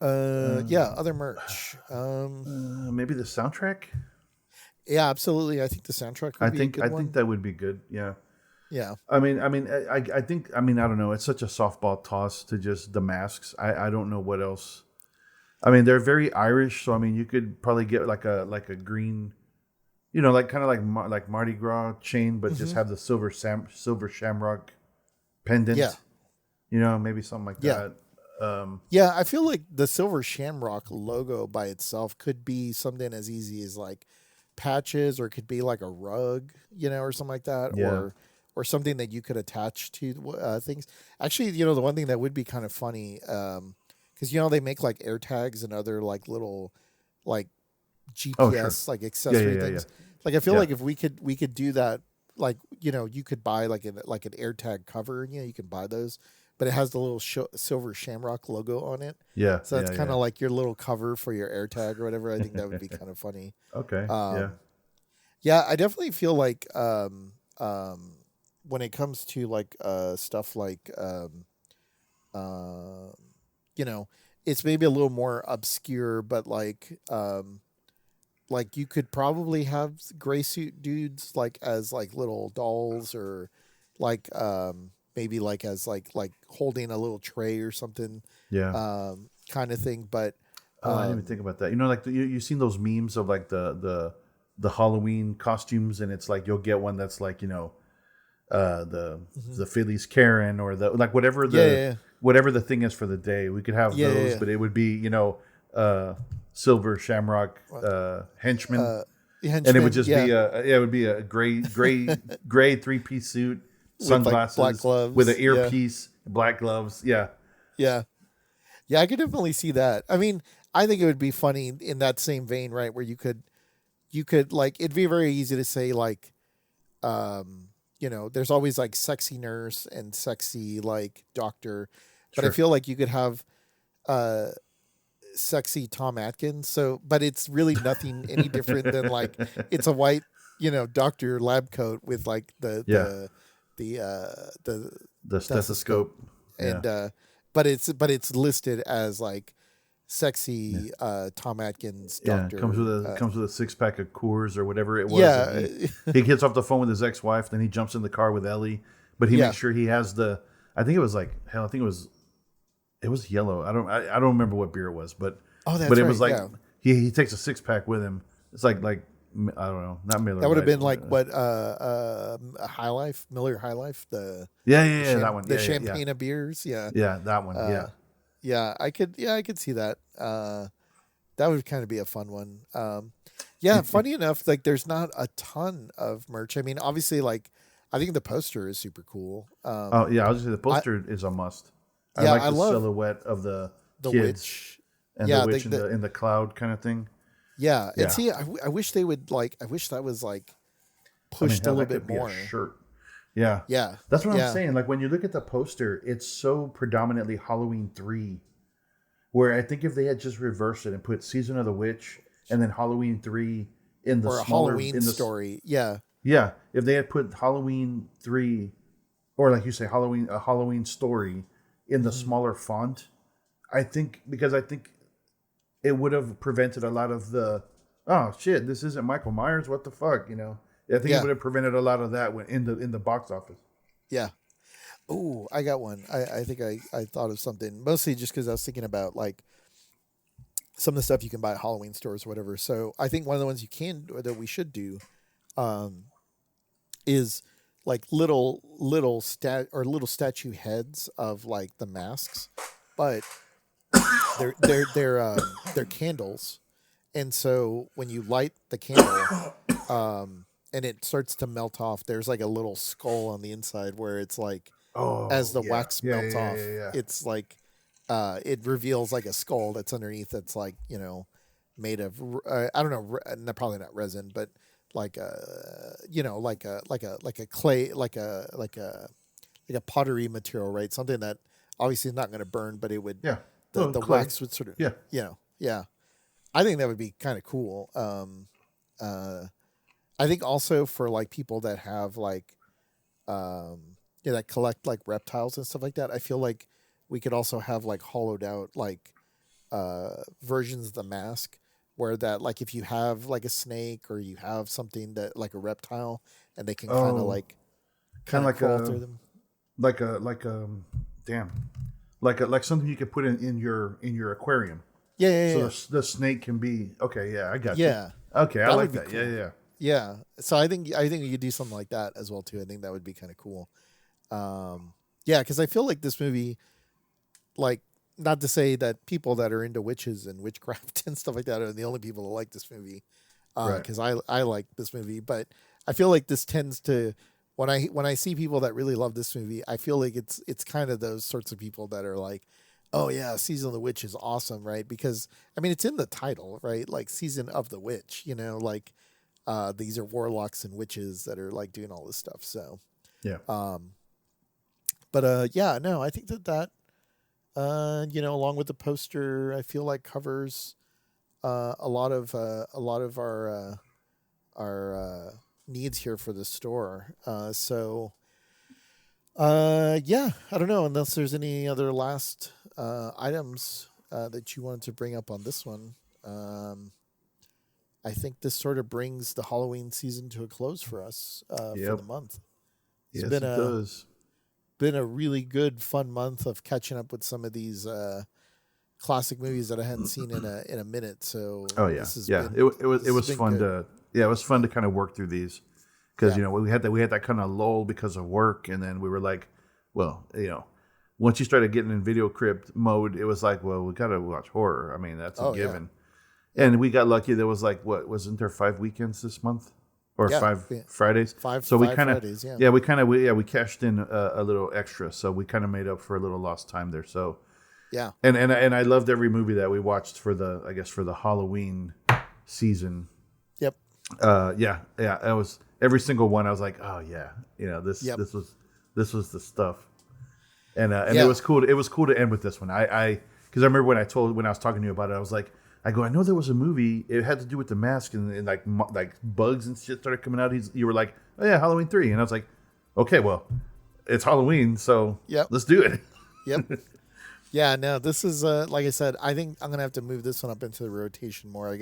Yeah, other merch. Maybe the soundtrack. Yeah, absolutely. I think the soundtrack would be a good I one. think that would be good. Yeah. Yeah. I think. I mean, I don't know. It's such a softball toss to just the masks. I don't know what else. I mean, they're very Irish, so I mean, you could probably get like a green, like kind of like Mardi Gras chain, but just have the silver shamrock pendant. Yeah. Maybe something like Yeah. that. Yeah, I feel like the Silver Shamrock logo by itself could be something as easy as like patches, or it could be like a rug, or something like that, Yeah. or something that you could attach to things. Actually, the one thing that would be kind of funny, because they make like air tags and other like little like Oh, sure. GPS like Yeah, accessory yeah, yeah, things. Like I feel yeah. like if we could do that, like you could buy like an AirTag cover, and you can buy those, but it has the little silver shamrock logo on it. Yeah. So that's Yeah, kind of yeah. like your little cover for your AirTag or whatever. I think that would be kind of funny. Okay. Yeah. Yeah, I definitely feel like when it comes to like stuff like uh, it's maybe a little more obscure, but like you could probably have gray suit dudes like as like little dolls, or like maybe like as like holding a little tray or something, Yeah. kind of thing. But Oh, I didn't even think about that. Like you've seen those memes of like the Halloween costumes, and it's like you'll get one that's like the Phillies Karen, or the like whatever whatever the thing is for the day. We could have those, but it would be silver shamrock henchman, and it would just be it would be a gray 3-piece suit, sunglasses, black gloves, with an earpiece, black gloves. Yeah. Yeah. Yeah, I could definitely see that. I mean, I think it would be funny in that same vein, right? Where you could like, it'd be very easy to say like, there's always like sexy nurse and sexy like doctor, but I Sure. feel like you could have sexy Tom Atkins. So, but it's really nothing any different than like it's a white, doctor lab coat with like the stethoscope. and Yeah. but it's listed as like sexy Tom Atkins doctor. Yeah, comes with a 6-pack of Coors or whatever it was. Yeah. and he gets off the phone with his ex-wife, then he jumps in the car with Ellie, but he makes sure he has the. I think it was like hell. I think it was yellow. I don't remember what beer it was, but it was like he takes a 6-pack with him. It's like I don't know, not Miller. That would have Lite, been like what High Life, Miller High Life, the that one, the champagne of beers, yeah, that one, yeah. I could see that. That would kind of be a fun one. Yeah, funny enough, like there's not a ton of merch. I mean, obviously, like I think the poster is super cool. Oh yeah, I was just say the poster is a must. I Yeah, like I the love silhouette of the the kids witch. and the Yeah, witch in the cloud kind of thing. yeah, and Yeah. see, I wish they would like. I wish that was like I mean, pushed a hell, little that bit could be a more. shirt. Yeah. Yeah, That's what I'm yeah, saying. Like when you look at the poster, it's so predominantly Halloween 3. Where I think if they had just reversed it and put Season of the Witch and then Halloween 3 in the or a smaller Halloween in the story. Yeah, yeah, if they had put Halloween 3 or like you say Halloween story in the hmm smaller font, I think because I think it would have prevented a lot of the oh shit, this isn't Michael Myers, what the fuck, you know. I think it yeah, would have prevented a lot of that when in the box office. yeah. Oh, I got one. I think I thought of something mostly just because I was thinking about like some of the stuff you can buy at Halloween stores or whatever. So I think one of the ones you can or that we should do um, is like little little statue heads of like the masks, but they're candles, and so when you light the candle, and it starts to melt off, there's like a little skull on the inside where it's like as Oh the yeah. wax Yeah, melts yeah, yeah, off, yeah. it's like it reveals like a skull that's underneath that's like made of I don't know probably not resin but like a like a clay like a pottery material, right? Something that obviously is not going to burn, but it would Yeah. the Well, the clay. wax would sort of Yeah. yeah. I think that would be kind of cool. Uh, I think also for like people that have like that collect like reptiles and stuff like that. I feel like we could also have like hollowed out like versions of the mask where that like if you have like a snake or you have something that like a reptile and they can kind of Oh, like kind kind of of like crawl through them. damn, like something you could put in your aquarium. Yeah, yeah, So yeah, the snake can be okay. Yeah, I got you. yeah. Okay, I That like would be that. Yeah, cool. yeah, yeah. Yeah. So I think you could do something like that as well too. I think that would be kind of cool. Um, yeah, because I feel like this movie, like, not to say that people that are into witches and witchcraft and stuff like that are the only people that like this movie, Right. because I like this movie, but I feel like this tends to when I see people that really love this movie, I feel like it's kind of those sorts of people that are like, oh yeah, Season of the Witch is awesome, right? Because I mean it's in the title, right? Like Season of the Witch, like these are warlocks and witches that are like doing all this stuff. So, Yeah. um, but yeah, no, I think that along with the poster, I feel like covers a lot of our needs here for the store. So yeah, I don't know unless there's any other last items that you wanted to bring up on this one. I think this sort of brings the Halloween season to a close for us for Yep. the month. It's Yes, been it a does. been a really good, fun month of catching up with some of these classic movies that I hadn't seen in a minute. So Oh yeah, this has yeah. been It this has was been fun good. to it was fun to kind of work through these because Yeah, we had that kind of lull because of work, and then we were like, well, once you started getting in video crypt mode, it was like, well, we got to watch horror. I mean, that's a oh yeah, given. yep, And we got lucky. There was like what wasn't there 5 weekends this month or yeah. 5 Fridays? Five So we five kind of Fridays. Yeah, we cashed in a little extra, so we kind of made up for a little lost time there. So yeah, and I loved every movie that we watched for the Halloween season. yep, Yeah. That was every single one. I was like, oh yeah, yep, this was the stuff, and it yeah. was cool. It was cool to end with this one. I because I remember when I was talking to you about it, I was like, I know there was a movie. It had to do with the mask and like like bugs and shit started coming out. You were like, oh yeah, Halloween 3, and I was like, okay, well, it's Halloween, so Yep. let's do it. Yep. Yeah, no, this is like I said, I think I'm gonna have to move this one up into the rotation more. I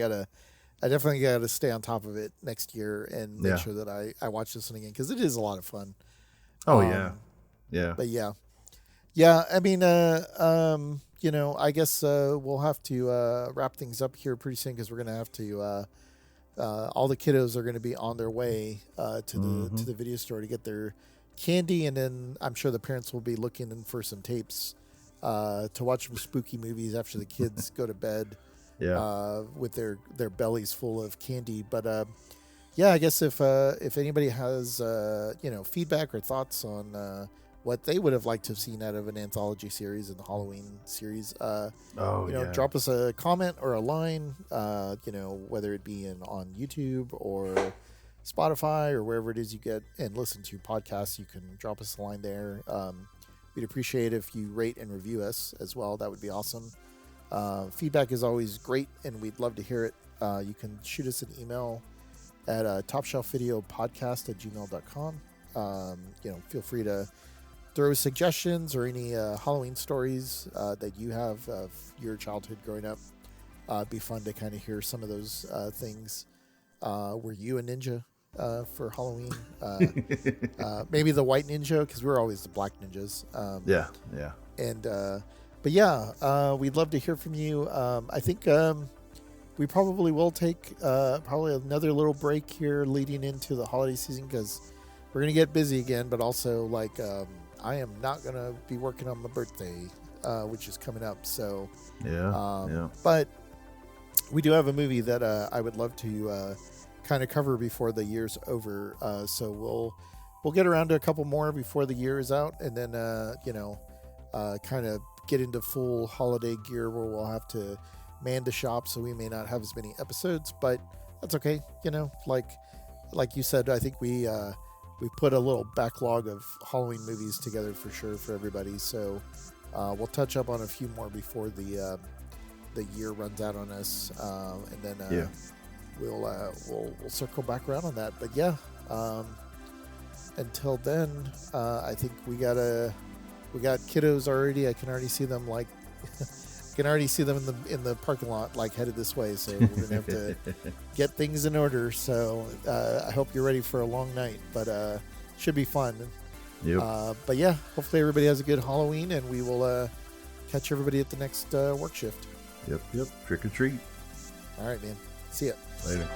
definitely gotta stay on top of it next year and make Yeah. sure that I watch this one again because it is a lot of fun. Oh yeah, Um, yeah. but yeah, yeah. I mean, I guess we'll have to wrap things up here pretty soon because we're gonna have to. All the kiddos are gonna be on their way to the video store to get their candy, and then I'm sure the parents will be looking in for some tapes to watch some spooky movies after the kids go to bed Yeah. with their bellies full of candy. But yeah, I guess if anybody has feedback or thoughts on what they would have liked to have seen out of an anthology series in the Halloween series. Drop us a comment or a line, whether it be on YouTube or Spotify or wherever it is you get and listen to podcasts. You can drop us a line there. We'd appreciate if you rate and review us as well. That would be awesome. Feedback is always great, and we'd love to hear it. You can shoot us an email at topshelfvideopodcast@gmail.com. Feel free to throw suggestions or any Halloween stories that you have of your childhood growing up. It'd be fun to kind of hear some of those things. Were you a ninja for Halloween? Maybe the white ninja, because we're always the black ninjas. Yeah. We'd love to hear from you. I think we probably will take probably another little break here leading into the holiday season, because we're going to get busy again, but also I am not going to be working on my birthday, which is coming up. So, But we do have a movie that I would love to kind of cover before the year's over. So we'll get around to a couple more before the year is out, and then kind of get into full holiday gear where we'll have to man the shop. So we may not have as many episodes, but that's okay. Like you said, I think we put a little backlog of Halloween movies together for sure for everybody. So we'll touch up on a few more before the year runs out on us, and then we'll circle back around on that. But until then, I think we got kiddos already. I can already see them in the parking lot, headed this way. So we're gonna have to get things in order. So I hope you're ready for a long night, but should be fun. Yep. Hopefully everybody has a good Halloween, and we will catch everybody at the next work shift. Yep. Trick or treat. All right, man. See ya. Later.